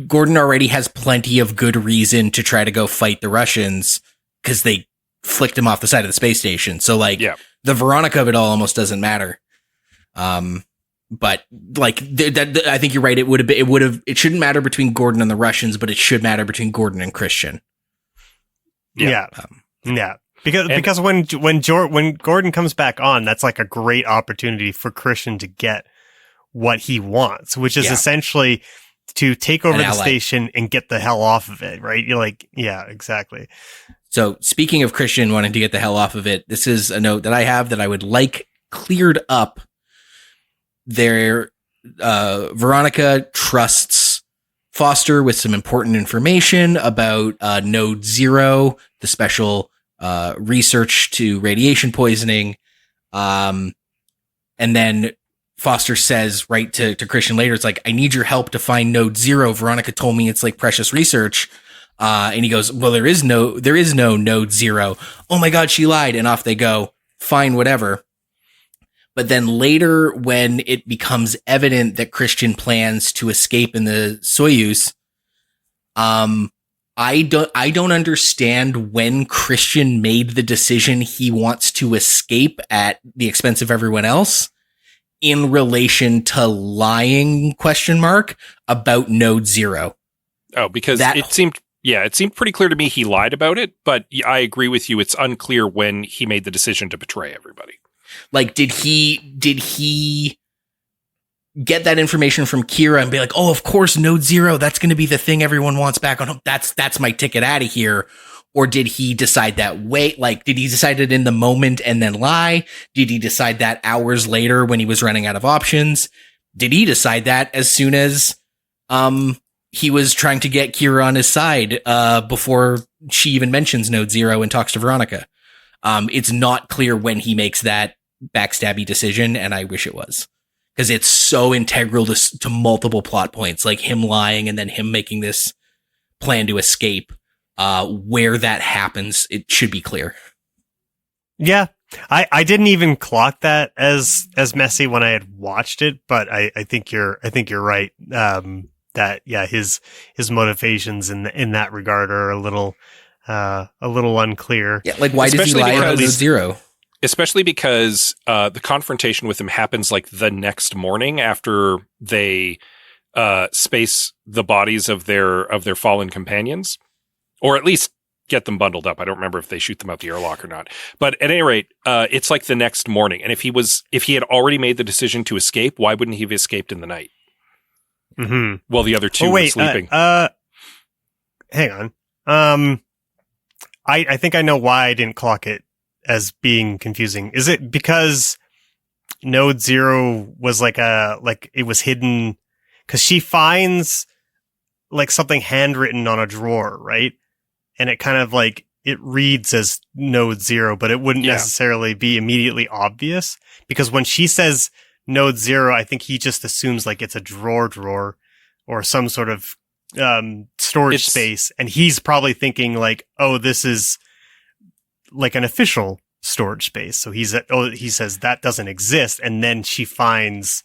Gordon already has plenty of good reason to try to go fight the Russians because they flicked him off the side of the space station. So, like, the Veronica of it all almost doesn't matter. But like, I think you're right. It shouldn't matter between Gordon and the Russians, but it should matter between Gordon and Christian. Yeah. Because when Gordon comes back on, that's like a great opportunity for Christian to get what he wants, which is essentially to take over the station and get the hell off of it, right? You're like, yeah, exactly. So speaking of Christian wanting to get the hell off of it, this is a note that I have that I would like cleared up. Veronica trusts Foster with some important information about Node 0, the special research to radiation poisoning. And then Foster says right to Christian later, it's like, "I need your help to find Node 0. Veronica told me it's like precious research." And he goes, "Well, there is no Node 0. Oh my God, she lied." And off they go. Fine, whatever. But then later, when it becomes evident that Christian plans to escape in the Soyuz, I don't understand when Christian made the decision he wants to escape at the expense of everyone else in relation to lying ? About Node 0. Oh, because it seemed pretty clear to me he lied about it, but I agree with you. It's unclear when he made the decision to betray everybody. Like, did he get that information from Kira and be like, oh, of course, Node Zero, that's going to be the thing everyone wants back on home. That's my ticket out of here. Or did he decide that did he decide it in the moment and then lie? Did he decide that hours later when he was running out of options? Did he decide that as soon as, he was trying to get Kira on his side, before she even mentions Node Zero and talks to Veronica? It's not clear when he makes that backstabby decision, and I wish it was. Because it's so integral to multiple plot points, like him lying and then him making this plan to escape. Where that happens, it should be clear. Yeah, I didn't even clock that as messy when I had watched it, but I think you're right. That his motivations in that regard are a little unclear. Yeah, like why does he lie about Node Zero? Especially because the confrontation with him happens like the next morning after they space the bodies of their fallen companions, or at least get them bundled up. I don't remember if they shoot them out the airlock or not. But at any rate, it's like the next morning. And if he had already made the decision to escape, why wouldn't he have escaped in the night? Mm-hmm. While the other two were sleeping. Hang on. I think I know why I didn't clock it as being confusing. Is it because Node Zero was like it was hidden? Because she finds like something handwritten on a drawer, right? And it kind of like it reads as Node Zero, but it wouldn't necessarily be immediately obvious, because when she says Node Zero, I think he just assumes like it's a drawer or some sort of storage space, and he's probably thinking like, oh, this is like an official storage space. So he says that doesn't exist, and then she finds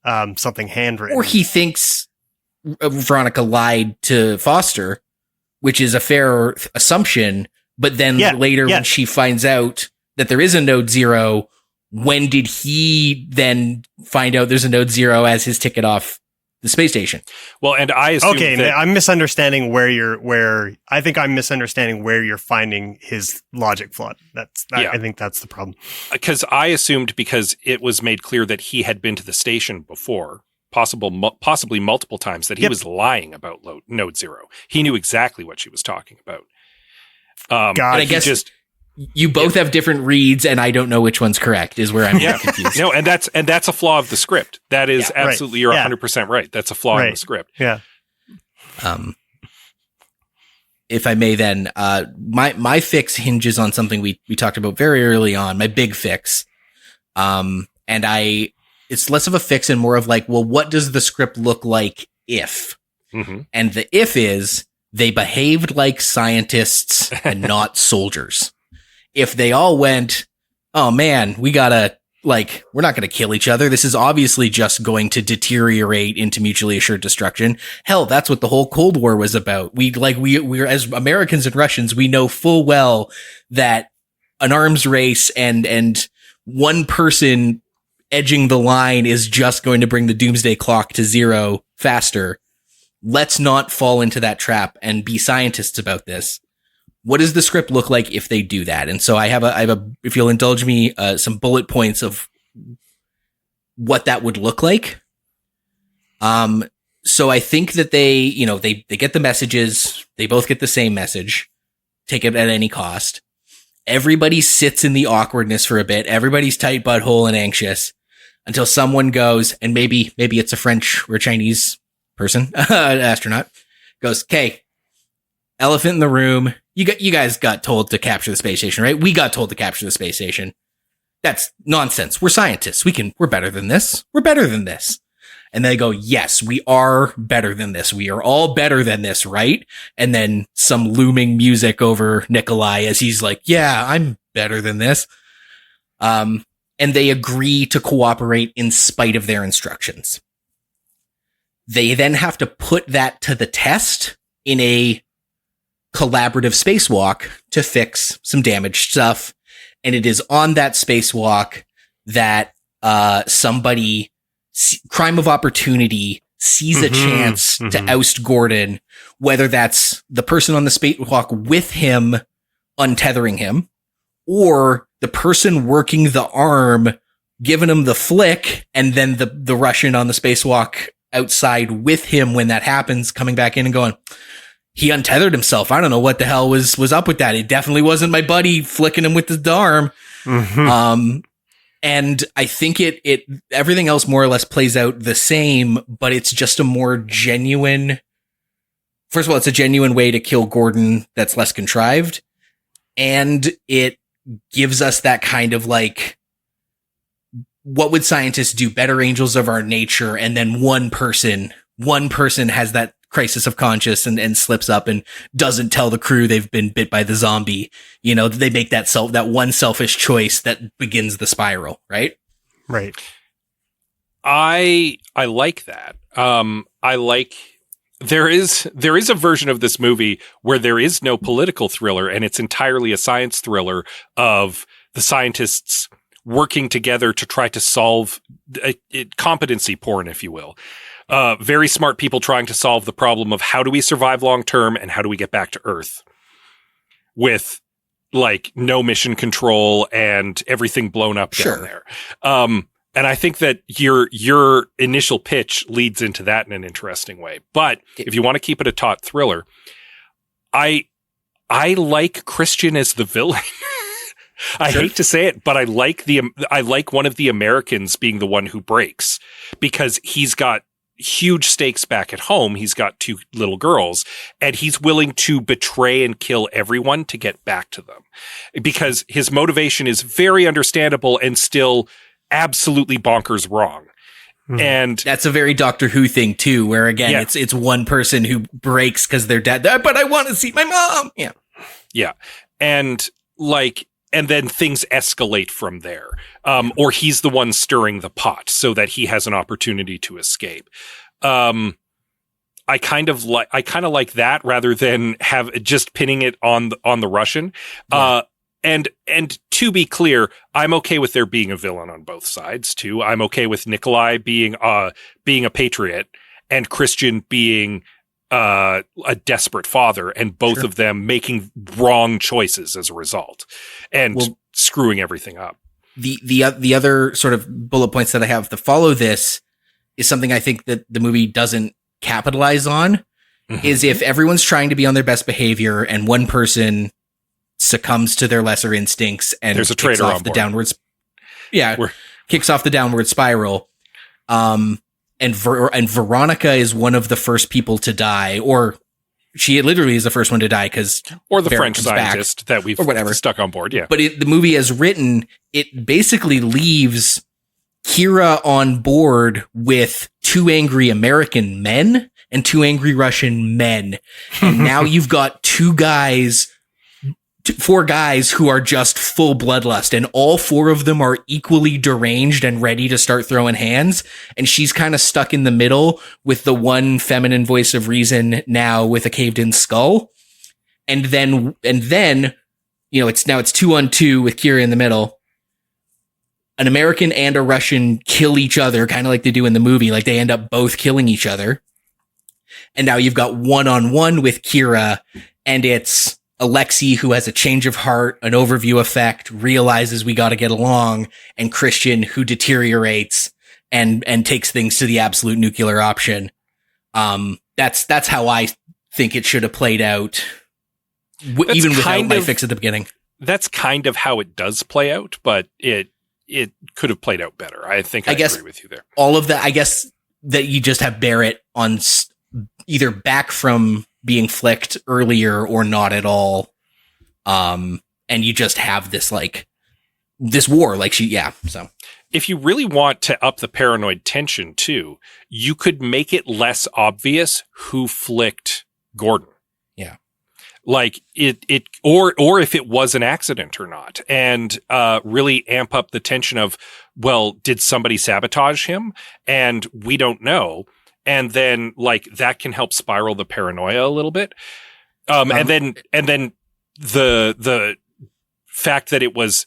something handwritten. Or he thinks Veronica lied to Foster, which is a fair assumption, but then later when she finds out that there is a Node Zero, when did he then find out there's a Node Zero as his ticket off the space station? Well, and I assume I'm misunderstanding I think I'm misunderstanding where you're finding his logic flawed. I think that's the problem. Because I assumed, because it was made clear that he had been to the station before, possibly multiple times, that he was lying about Node Zero. He knew exactly what she was talking about. God, I guess you both have different reads, and I don't know which one's correct, is where I'm confused. No, and that's a flaw of the script. That is absolutely, you're 100% right. That's a flaw in the script. Yeah. If I may then, my fix hinges on something we talked about very early on, my big fix. It's less of a fix and more of like, well, what does the script look like if? Mm-hmm. And the if is they behaved like scientists and not soldiers. If they all went, oh man, we're not going to kill each other. This is obviously just going to deteriorate into mutually assured destruction. Hell, that's what the whole Cold War was about. We're as Americans and Russians, we know full well that an arms race and one person edging the line is just going to bring the doomsday clock to zero faster. Let's not fall into that trap and be scientists about this. What does the script look like if they do that? And so I have if you'll indulge me, some bullet points of what that would look like. So I think that they get the messages. They both get the same message. Take it at any cost. Everybody sits in the awkwardness for a bit. Everybody's tight butthole and anxious until someone goes, and maybe it's a French or Chinese person, an astronaut, goes, okay, elephant in the room. You guys got told to capture the space station, right? We got told to capture the space station. That's nonsense. We're scientists. We're better than this. We're better than this. And they go, yes, we are better than this. We are all better than this, right? And then some looming music over Nikolai as he's like, yeah, I'm better than this. And they agree to cooperate in spite of their instructions. They then have to put that to the test in a collaborative spacewalk to fix some damaged stuff. And it is on that spacewalk that somebody, crime of opportunity, sees a chance to oust Gordon, whether that's the person on the spacewalk with him untethering him, or the person working the arm giving him the flick, and then the Russian on the spacewalk outside with him when that happens, coming back in and going, he untethered himself. I don't know what the hell was up with that. It definitely wasn't my buddy flicking him with the arm. Mm-hmm. And I think it everything else more or less plays out the same, but it's just a more genuine. First of all, it's a genuine way to kill Gordon that's less contrived, and it gives us that kind of like, what would scientists do? Better angels of our nature, and then one person has that crisis of conscience and slips up and doesn't tell the crew they've been bit by the zombie. You know, they make that one selfish choice that begins the spiral, right? Right. I like that. I like there is a version of this movie where there is no political thriller, and it's entirely a science thriller of the scientists working together to try to solve competency porn, if you will. Very smart people trying to solve the problem of how do we survive long term and how do we get back to Earth with like no mission control and everything blown up down there. And I think that your initial pitch leads into that in an interesting way. But if you want to keep it a taut thriller, I like Christian as the villain. I hate to say it, but I like one of the Americans being the one who breaks, because he's got huge stakes back at home. He's got 2 little girls, and he's willing to betray and kill everyone to get back to them, because his motivation is very understandable and still absolutely bonkers wrong. And that's a very Doctor Who thing too, where again, it's one person who breaks because they're dead, but I want to see my mom. Yeah. And then things escalate from there. Or he's the one stirring the pot so that he has an opportunity to escape. I kind of like that rather than have just pinning it on the Russian. And to be clear, I'm okay with there being a villain on both sides too. I'm okay with Nikolai being a patriot and Christian being a desperate father, and both of them making wrong choices as a result and screwing everything up. The other sort of bullet points that I have to follow this is something I think that the movie doesn't capitalize on, is if everyone's trying to be on their best behavior and one person succumbs to their lesser instincts and there's a traitor on board. Kicks off the downward spiral. And Veronica is one of the first people to die, or she literally is the first one to die or the French scientist that we've stuck on board. Yeah. But the movie as written, it basically leaves Kira on board with 2 angry American men and 2 angry Russian men. And now you've got 4 guys who are just full bloodlust, and all 4 of them are equally deranged and ready to start throwing hands. And she's kind of stuck in the middle with the one feminine voice of reason now with a caved in skull. And then, you know, it's 2-on-2 with Kira in the middle. An American and a Russian kill each other, kind of like they do in the movie. Like they end up both killing each other. And now you've got 1-on-1 with Kira, and it's Alexei, who has a change of heart, an overview effect, realizes we got to get along, and Christian, who deteriorates and takes things to the absolute nuclear option. That's how I think it should have played out, even without my fix at the beginning. That's kind of how it does play out, but it could have played out better. I think I agree with you there. All of that, I guess, that you just have Barrett on either back from being flicked earlier or not at all. And you just have this war, so. If you really want to up the paranoid tension too, you could make it less obvious who flicked Gordon. Yeah. Like or if it was an accident or not, and really amp up the tension of, well, did somebody sabotage him? And we don't know. And then that can help spiral the paranoia a little bit. And then the fact that it was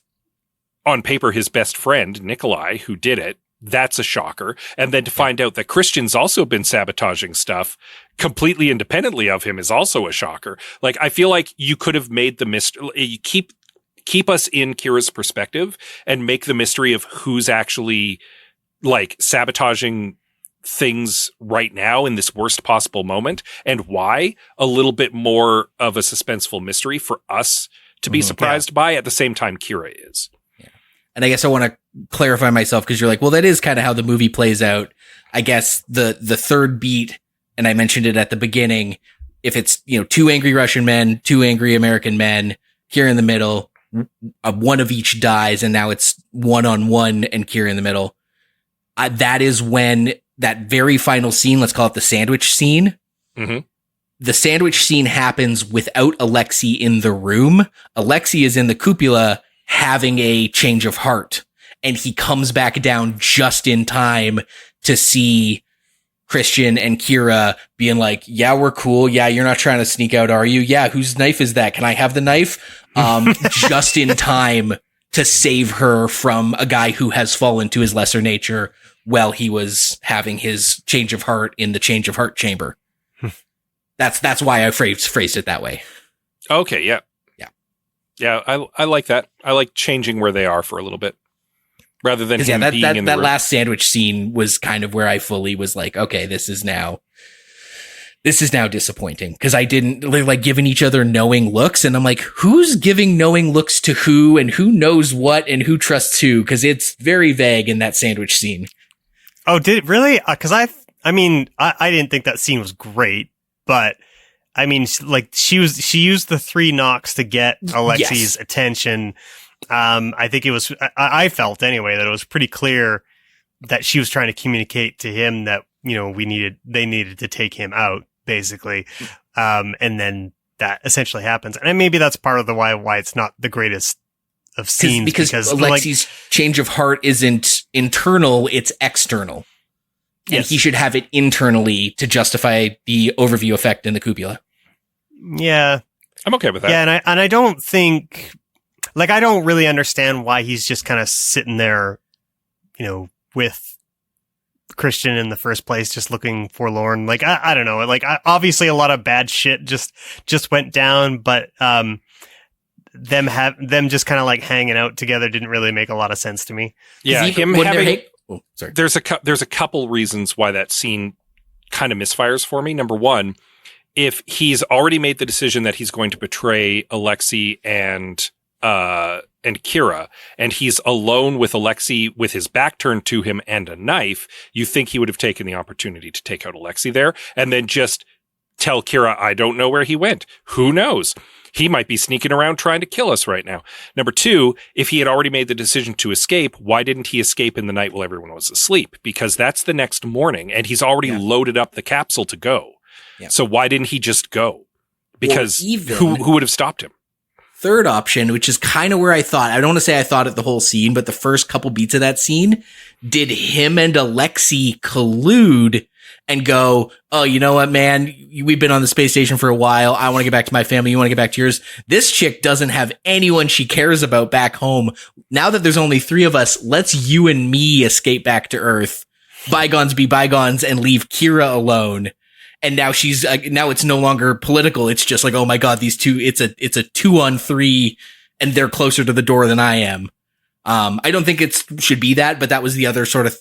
on paper his best friend, Nikolai, who did it, that's a shocker. And then to find out that Christian's also been sabotaging stuff completely independently of him is also a shocker. I feel like you could have made the mystery, you keep keep us in Kira's perspective and make the mystery of who's actually like sabotaging things right now in this worst possible moment and why a little bit more of a suspenseful mystery for us to be surprised by at the same time Kira is. Yeah. And I guess I want to clarify myself because you're like, well, that is kind of how the movie plays out. I guess the third beat, and I mentioned it at the beginning, if it's, two angry Russian men, two angry American men, Kira in the middle, one of each dies, and now it's 1-on-1 and Kira in the middle. That is when that very final scene, let's call it the sandwich scene. Mm-hmm. The sandwich scene happens without Alexei in the room. Alexei is in the cupola having a change of heart, and he comes back down just in time to see Christian and Kira being like, yeah, we're cool. Yeah, you're not trying to sneak out, are you? Yeah, whose knife is that? Can I have the knife? Just in time to save her from a guy who has fallen to his lesser nature while he was having his change of heart in the change of heart chamber. That's why I phrased it that way. Okay, yeah. I like that. I like changing where they are for a little bit rather than him being in the that room. last sandwich scene was kind of where I fully was like, okay, this is now disappointing because they're like giving each other knowing looks, and I'm like, who's giving knowing looks to who, and who knows what, and who trusts who? Because it's very vague in that sandwich scene. Oh, did it really? Because I didn't think that scene was great, but I mean, like she used the 3 knocks to get Alexei's attention. I think it was, I felt anyway that it was pretty clear that she was trying to communicate to him that, they needed to take him out, basically. And then that essentially happens. And maybe that's part of the why it's not the greatest of scenes because Alexei's change of heart isn't internal, it's external. And he should have it internally to justify the overview effect in the cupola. Yeah. I'm okay with that. Yeah, and I don't think, like, I don't really understand why he's just kind of sitting there, with Christian in the first place, just looking forlorn. Like, I don't know. Like, obviously a lot of bad shit just went down, but them just kind of like hanging out together didn't really make a lot of sense to me. Yeah, him having. There's a couple reasons why that scene kind of misfires for me. Number one, if he's already made the decision that he's going to betray Alexei and Kira, and he's alone with Alexei with his back turned to him and a knife, you think he would have taken the opportunity to take out Alexei there and then just tell Kira, I don't know where he went. Who knows? He might be sneaking around trying to kill us right now. Number two, if he had already made the decision to escape, why didn't he escape in the night while everyone was asleep? Because that's the next morning, and he's already loaded up the capsule to go. Yeah. So why didn't he just go? Because who would have stopped him? Third option, which is kind of where I thought. I don't want to say I thought it the whole scene, but the first couple beats of that scene, did him and Alexei collude and go, oh, you know what, man? We've been on the space station for a while. I want to get back to my family. You want to get back to yours. This chick doesn't have anyone she cares about back home. Now that there's only 3 of us, let's you and me escape back to Earth. Bygones be bygones and leave Kira alone. And now now it's no longer political. It's just like, oh my God, these two, it's a 2-on-3 and they're closer to the door than I am. I don't think it should be that, but that was the other sort of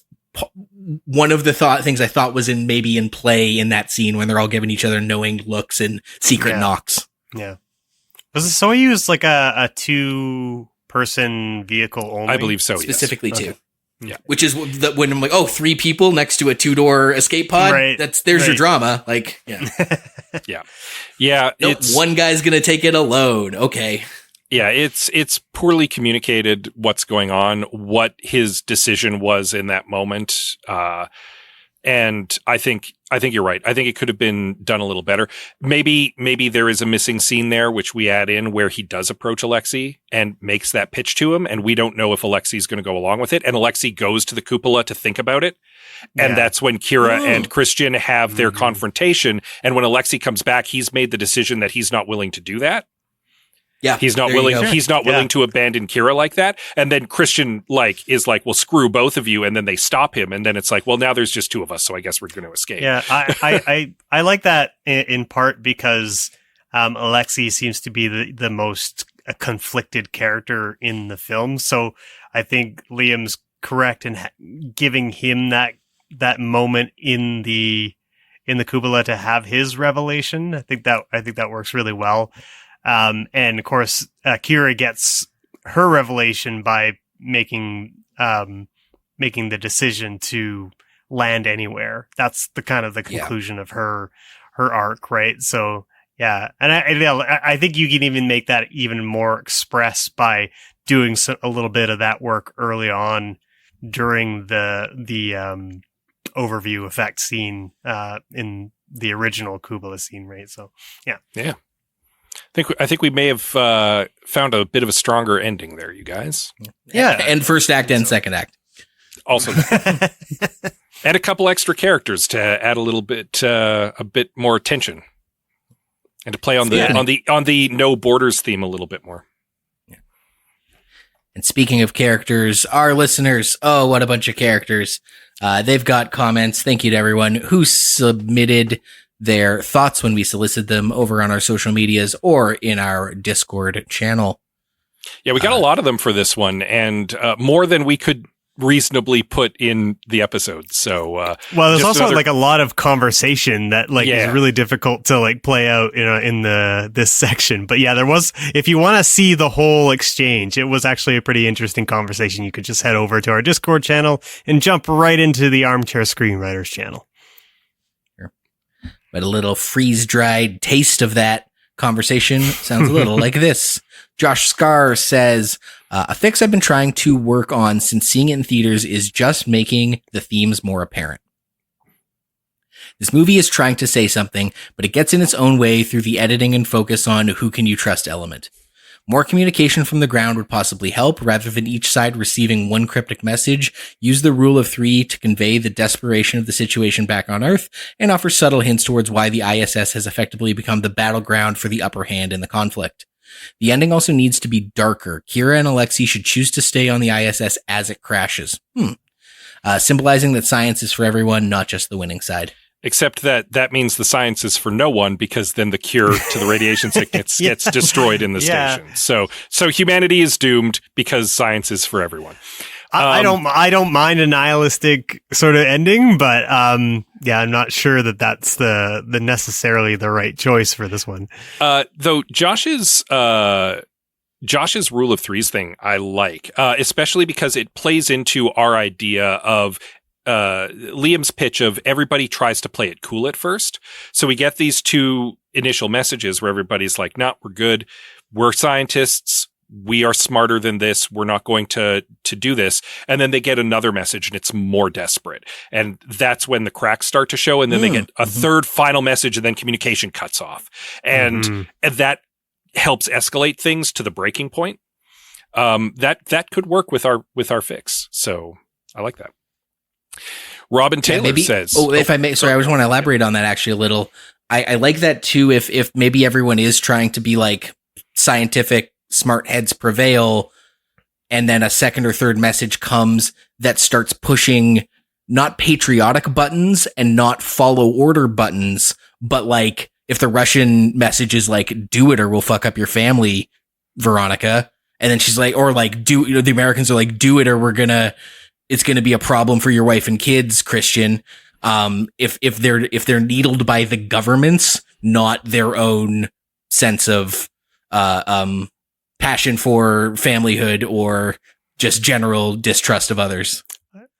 one of the things I thought was maybe in play in that scene when they're all giving each other knowing looks and secret knocks. Yeah. Was the Soyuz like a 2-person vehicle only? I believe so. Specifically yes. 2. Okay. Yeah. Which is when I'm like, 3 people next to a 2-door escape pod. Right. There's your drama. Like, yeah. Yeah. Nope, one guy's going to take it alone. Okay. Yeah, it's poorly communicated what's going on, what his decision was in that moment. And I think you're right. I think it could have been done a little better. Maybe there is a missing scene there, which we add in where he does approach Alexei and makes that pitch to him. And we don't know if Alexei's going to go along with it. And Alexei goes to the cupola to think about it. And that's when Kira and Christian have their confrontation. And when Alexei comes back, he's made the decision that he's not willing to do that. Yeah, he's not willing. He's not willing to abandon Kira like that. And then Christian is like, well, screw both of you. And then they stop him. And then it's like, well, now there's just 2 of us, so I guess we're going to escape. Yeah, I like that in part because Alexei seems to be the most a conflicted character in the film. So I think Liam's correct in giving him that moment in the cupola to have his revelation. I think that works really well. And of course, Kira gets her revelation by making the decision to land anywhere. That's the kind of the conclusion of her arc, right? So yeah, and I think you can even make that even more express by doing a little bit of that work early on during the overview effect scene in the original Kubala scene, right? So yeah. I think we may have found a bit of a stronger ending there, you guys. Yeah, and first act and second act. Also, and a couple extra characters to add a bit more tension, and to play on the no borders theme a little bit more. Yeah. And speaking of characters, our listeners, oh, what a bunch of characters! They've got comments. Thank you to everyone who submitted their thoughts when we solicit them over on our social medias or in our Discord channel. Yeah, we got a lot of them for this one, and more than we could reasonably put in the episode. So, well, there's also like a lot of conversation that is really difficult to play out, in this section. But yeah, there was, if you want to see the whole exchange, it was actually a pretty interesting conversation. You could just head over to our Discord channel and jump right into the Armchair Screenwriters channel. But a little freeze-dried taste of that conversation sounds a little like this. Josh Scar says, a fix I've been trying to work on since seeing it in theaters is just making the themes more apparent. This movie is trying to say something, but it gets in its own way through the editing and focus on who can you trust element. More communication from the ground would possibly help. Rather than each side receiving one cryptic message, use the rule of three to convey the desperation of the situation back on Earth and offer subtle hints towards why the ISS has effectively become the battleground for the upper hand in the conflict. The ending also needs to be darker. Kira and Alexei should choose to stay on the ISS as it crashes. Symbolizing that science is for everyone, not just the winning side. Except that means the science is for no one, because then the cure to the radiation sickness gets destroyed in the station. So humanity is doomed because science is for everyone. I don't mind a nihilistic sort of ending, but I'm not sure that that's the necessarily the right choice for this one. Though Josh's rule of threes thing I like, especially because it plays into our idea of Liam's pitch of everybody tries to play it cool at first. So we get these two initial messages where everybody's like, "No, we're good. We're scientists. We are smarter than this. We're not going to do this." And then they get another message and it's more desperate. And that's when the cracks start to show. And then they get a third final message and then communication cuts off. And that helps escalate things to the breaking point. That could work with our fix. So I like that. Robin Taylor says, if I may, sorry, I just want to elaborate on that actually a little. I like that too. If maybe everyone is trying to be like scientific, smart heads prevail, and then a second or third message comes that starts pushing not patriotic buttons and not follow order buttons, but like if the Russian message is like, "Do it or we'll fuck up your family, Veronica," and then she's like, or like, the Americans are like, "Do it or it's going to be a problem for your wife and kids, Christian." If they're needled by the governments, not their own sense of passion for familyhood or just general distrust of others.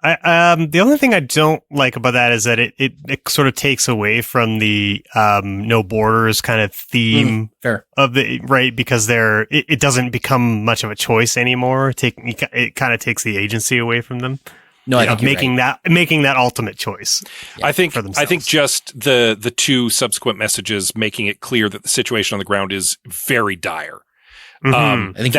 The only thing I don't like about that is that it sort of takes away from the no borders kind of theme of the right, because it doesn't become much of a choice anymore. It kind of takes the agency away from them. No, I think making that ultimate choice. I think just the two subsequent messages making it clear that the situation on the ground is very dire. I think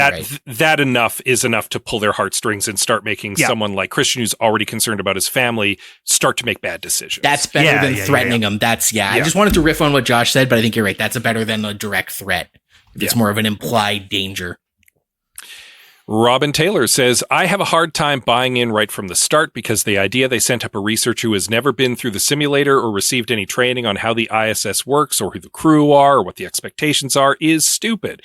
that enough is enough to pull their heartstrings and start making someone like Christian, who's already concerned about his family, start to make bad decisions. That's better than threatening them. I just wanted to riff on what Josh said, but I think you're right. That's better than a direct threat. It's more of an implied danger. Robin Taylor says, "I have a hard time buying in right from the start because the idea they sent up a researcher who has never been through the simulator or received any training on how the ISS works or who the crew are or what the expectations are is stupid."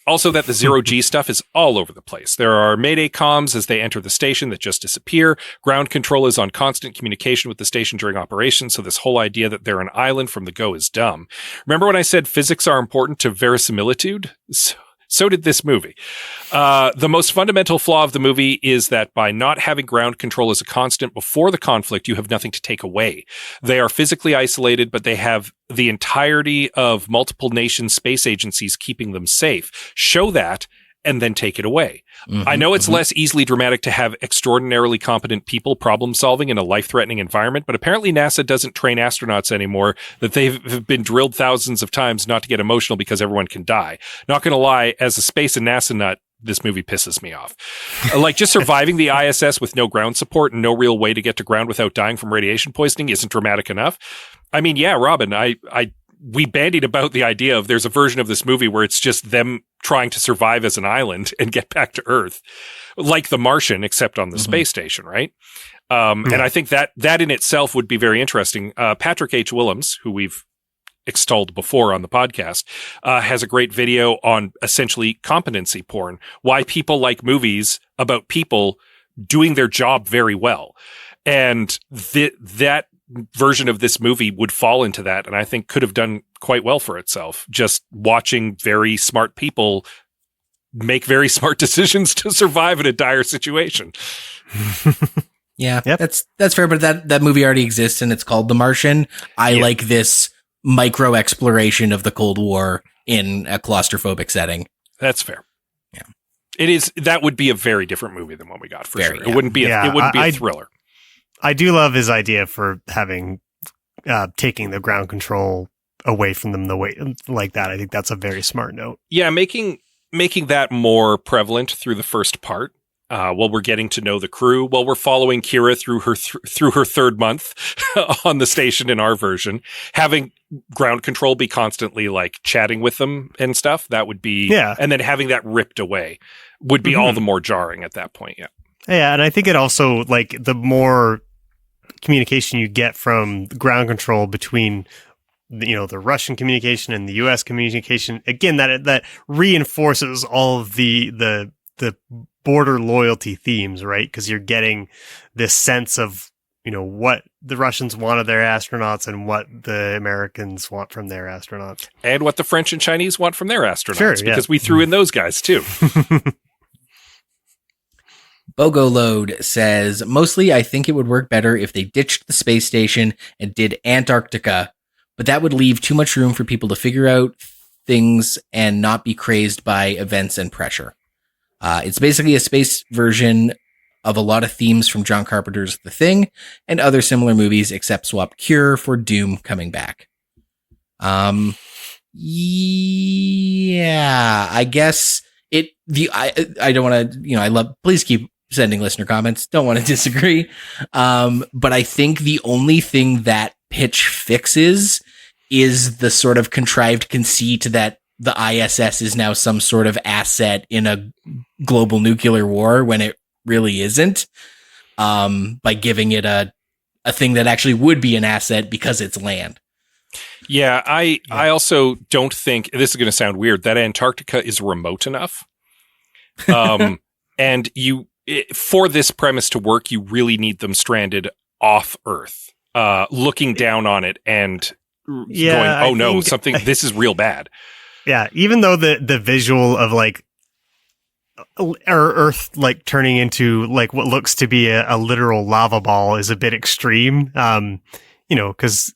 Also that the zero-G stuff is all over the place. There are Mayday comms as they enter the station that just disappear. Ground control is on constant communication with the station during operation, so this whole idea that they're an island from the go is dumb. Remember when I said physics are important to verisimilitude? So did this movie. The most fundamental flaw of the movie is that by not having ground control as a constant before the conflict, you have nothing to take away. They are physically isolated, but they have the entirety of multiple nation space agencies keeping them safe. Show that and then take it away. I know it's less easily dramatic to have extraordinarily competent people problem solving in a life-threatening environment, but apparently NASA doesn't train astronauts anymore, that they've been drilled thousands of times not to get emotional because everyone can die. Not going to lie, as a space and NASA nut, this movie pisses me off. Like just surviving the ISS with no ground support and no real way to get to ground without dying from radiation poisoning isn't dramatic enough. I mean, yeah, Robin, we bandied about the idea of there's a version of this movie where it's just them trying to survive as an island and get back to Earth, like The Martian, except on the space station, right? And I think that in itself would be very interesting. Patrick H. Willems, who we've extolled before on the podcast, has a great video on essentially competency porn, why people like movies about people doing their job very well. And that version of this movie would fall into that, and I think could have done quite well for itself. Just watching very smart people make very smart decisions to survive in a dire situation. Yeah, that's fair, but that movie already exists, and it's called The Martian. I like this micro exploration of the Cold War in a claustrophobic setting. That's fair. Yeah, it is. That would be a very different movie than what we got for sure. It wouldn't be. It wouldn't be a thriller. I do love his idea for having taking the ground control away from them the way like that. I think that's a very smart note. Yeah, making that more prevalent through the first part. While we're getting to know the crew, while we're following Kira through her third month on the station in our version, having ground control be constantly like chatting with them and stuff, that would be, and then having that ripped away would be all the more jarring at that point. Yeah. Yeah. And I think it also, like, the more communication you get from ground control between, you know, the Russian communication and the US communication, again, that reinforces all of the border loyalty themes, right? Because you're getting this sense of, you know, what the Russians want of their astronauts and what the Americans want from their astronauts. And what the French and Chinese want from their astronauts. Sure, because we threw in those guys too. Bogo Load says, mostly I think it would work better if they ditched the space station and did Antarctica, but that would leave too much room for people to figure out things and not be crazed by events and pressure. It's basically a space version of a lot of themes from John Carpenter's The Thing and other similar movies, except swap Cure for Doom coming back. Yeah, I guess I don't want to, you know, please keep sending listener comments. Don't want to disagree. But I think the only thing that pitch fixes is the sort of contrived conceit that the ISS is now some sort of asset in a global nuclear war when it really isn't, by giving it a thing that actually would be an asset because it's land. Yeah, I also don't think, this is going to sound weird, that Antarctica is remote enough. And for this premise to work, you really need them stranded off Earth, looking down on it and going, oh no, this is real bad. Yeah, even though the visual of like Earth like turning into like what looks to be a literal lava ball is a bit extreme, you know, because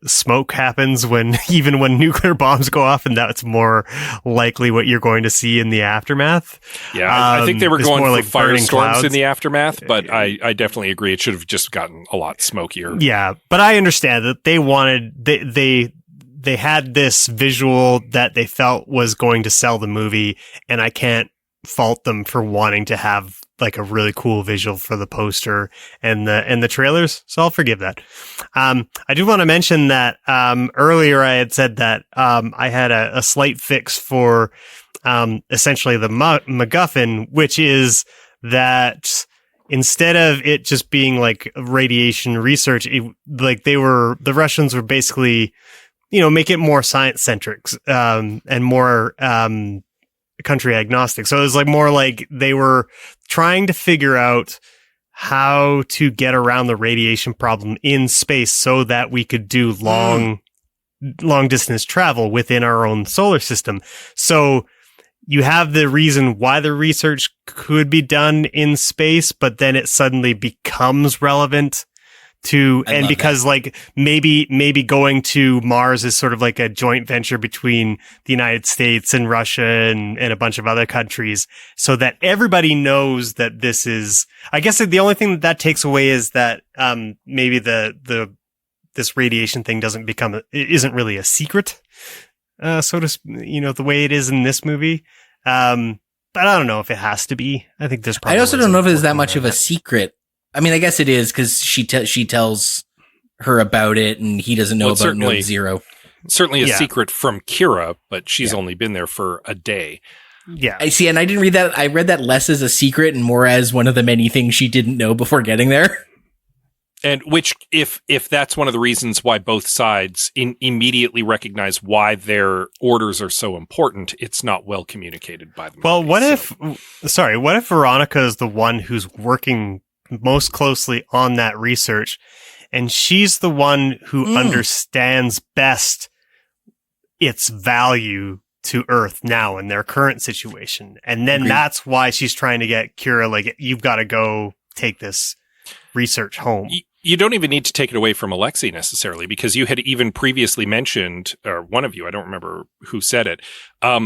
smoke happens even when nuclear bombs go off, and that's more likely what you're going to see in the aftermath. Yeah, I think they were going for like firestorms in the aftermath, but I definitely agree it should have just gotten a lot smokier. Yeah, but I understand that they had this visual that they felt was going to sell the movie, and I can't fault them for wanting to have like a really cool visual for the poster and the trailers, so I'll forgive that. I do want to mention that earlier I had said that I had a slight fix for essentially the MacGuffin, which is that instead of it just being like radiation research, the Russians were basically, you know, make it more science centric and more country agnostic. So it was like more like they were trying to figure out how to get around the radiation problem in space so that we could do long distance travel within our own solar system. So you have the reason why the research could be done in space, but then it suddenly becomes relevant to, and because like maybe going to Mars is sort of like a joint venture between the United States and Russia and a bunch of other countries, so that everybody knows that this is, I guess the only thing that takes away is that maybe this radiation thing isn't really a secret, so to, the way it is in this movie. But I don't know if it has to be. I think there's probably. I also don't know if it's that much of a secret. I mean, I guess it is because she tells her about it, and he doesn't know about Node Zero. Certainly a secret from Kira, but she's only been there for a day. Yeah, I see, and I didn't read that. I read that less as a secret and more as one of the many things she didn't know before getting there. And which, if that's one of the reasons why both sides immediately recognize why their orders are so important, it's not well communicated by them. Well, what if Veronica is the one who's working most closely on that research, and she's the one who understands best its value to Earth now in their current situation, and then that's why she's trying to get Kira, like, you've got to go take this research home. You don't even need to take it away from Alexei necessarily, because you had even previously mentioned, or one of you, I don't remember who said it,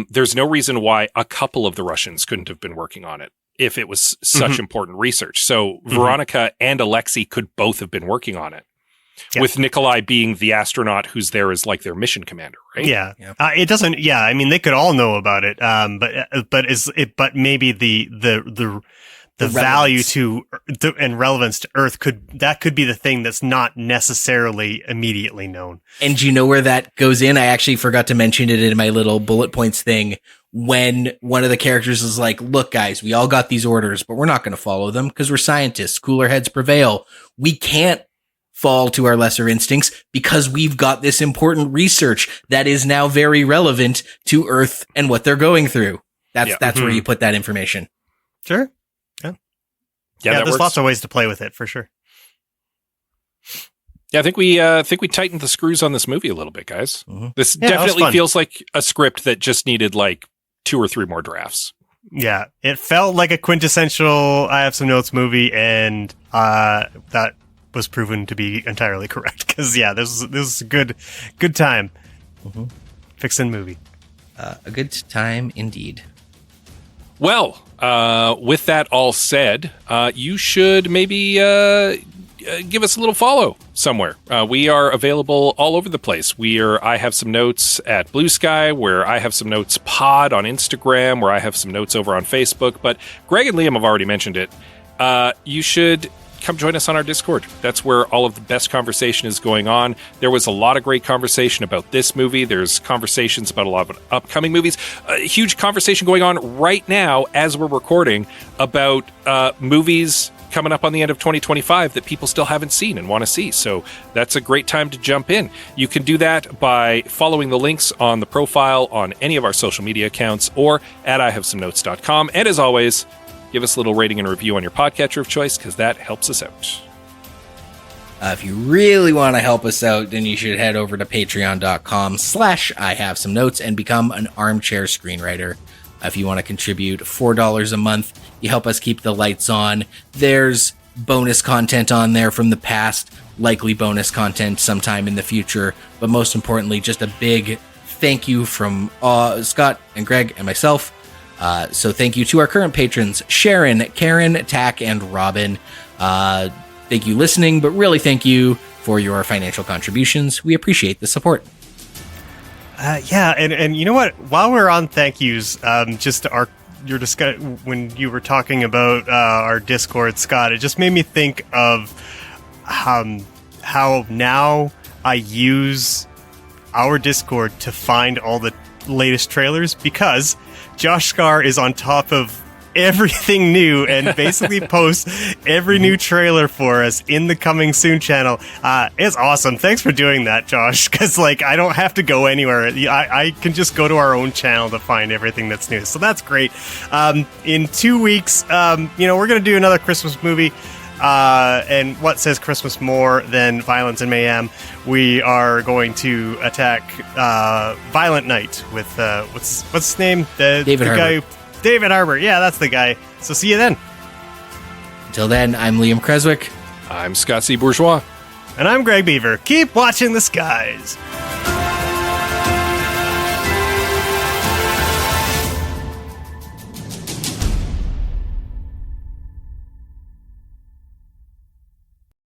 there's no reason why a couple of the Russians couldn't have been working on it if it was such important research. So Veronica and Alexei could both have been working on it, with Nikolai being the astronaut who's there as like their mission commander, right? Yeah. It doesn't, I mean, they could all know about it. But maybe the value to and relevance to Earth could be the thing that's not necessarily immediately known. And do you know where that goes in? I actually forgot to mention it in my little bullet points thing. When one of the characters is like, look, guys, we all got these orders, but we're not going to follow them because we're scientists. Cooler heads prevail. We can't fall to our lesser instincts because we've got this important research that is now very relevant to Earth and what they're going through. That's where you put that information. Sure. Yeah, there's lots of ways to play with it, for sure. Yeah, I think we tightened the screws on this movie a little bit, guys. This definitely feels like a script that just needed like 2 or 3 more drafts. Yeah, it felt like a quintessential I Have Some Notes movie, and that was proven to be entirely correct. Because this is a good time. Fixin' movie. A good time indeed. Well, with that all said, you should maybe give us a little follow somewhere. We are available all over the place. I Have Some Notes at Blue Sky, where I Have Some Notes Pod on Instagram, where I Have Some Notes over on Facebook. But Greg and Liam have already mentioned it. You should come join us on our Discord. That's where all of the best conversation is going on. There was a lot of great conversation about this movie. There's conversations about a lot of upcoming movies. A huge conversation going on right now as we're recording about movies coming up on the end of 2025 that people still haven't seen and want to see. So that's a great time to jump in. You can do that by following the links on the profile on any of our social media accounts or at ihavesomenotes.com. And as always, give us a little rating and review on your podcatcher of choice, because that helps us out. If you really want to help us out, then you should head over to patreon.com/IHaveSomeNotes and become an armchair screenwriter. If you want to contribute $4 a month, you help us keep the lights on. There's bonus content on there from the past, likely bonus content sometime in the future, but most importantly, just a big thank you from Scott and Greg and myself. So thank you to our current patrons, Sharon, Karen, Tack, and Robin. Thank you listening, but really thank you for your financial contributions. We appreciate the support. And you know what? While we're on thank yous, just to your discussion when you were talking about our Discord, Scott, it just made me think of how now I use our Discord to find all the latest trailers, because Josh Scar is on top of everything new and basically posts every new trailer for us in the Coming Soon channel. It's awesome. Thanks for doing that, Josh, because I don't have to go anywhere. I can just go to our own channel to find everything that's new. So that's great. In 2 weeks, we're going to do another Christmas movie. And what says Christmas more than violence and mayhem? We are going to attack Violent Night with what's his name? David Harbour. Guy, David Harbour. Yeah, that's the guy. So see you then. Until then, I'm Liam Creswick. I'm Scott C. Bourgeois. And I'm Greg Beaver. Keep watching the skies.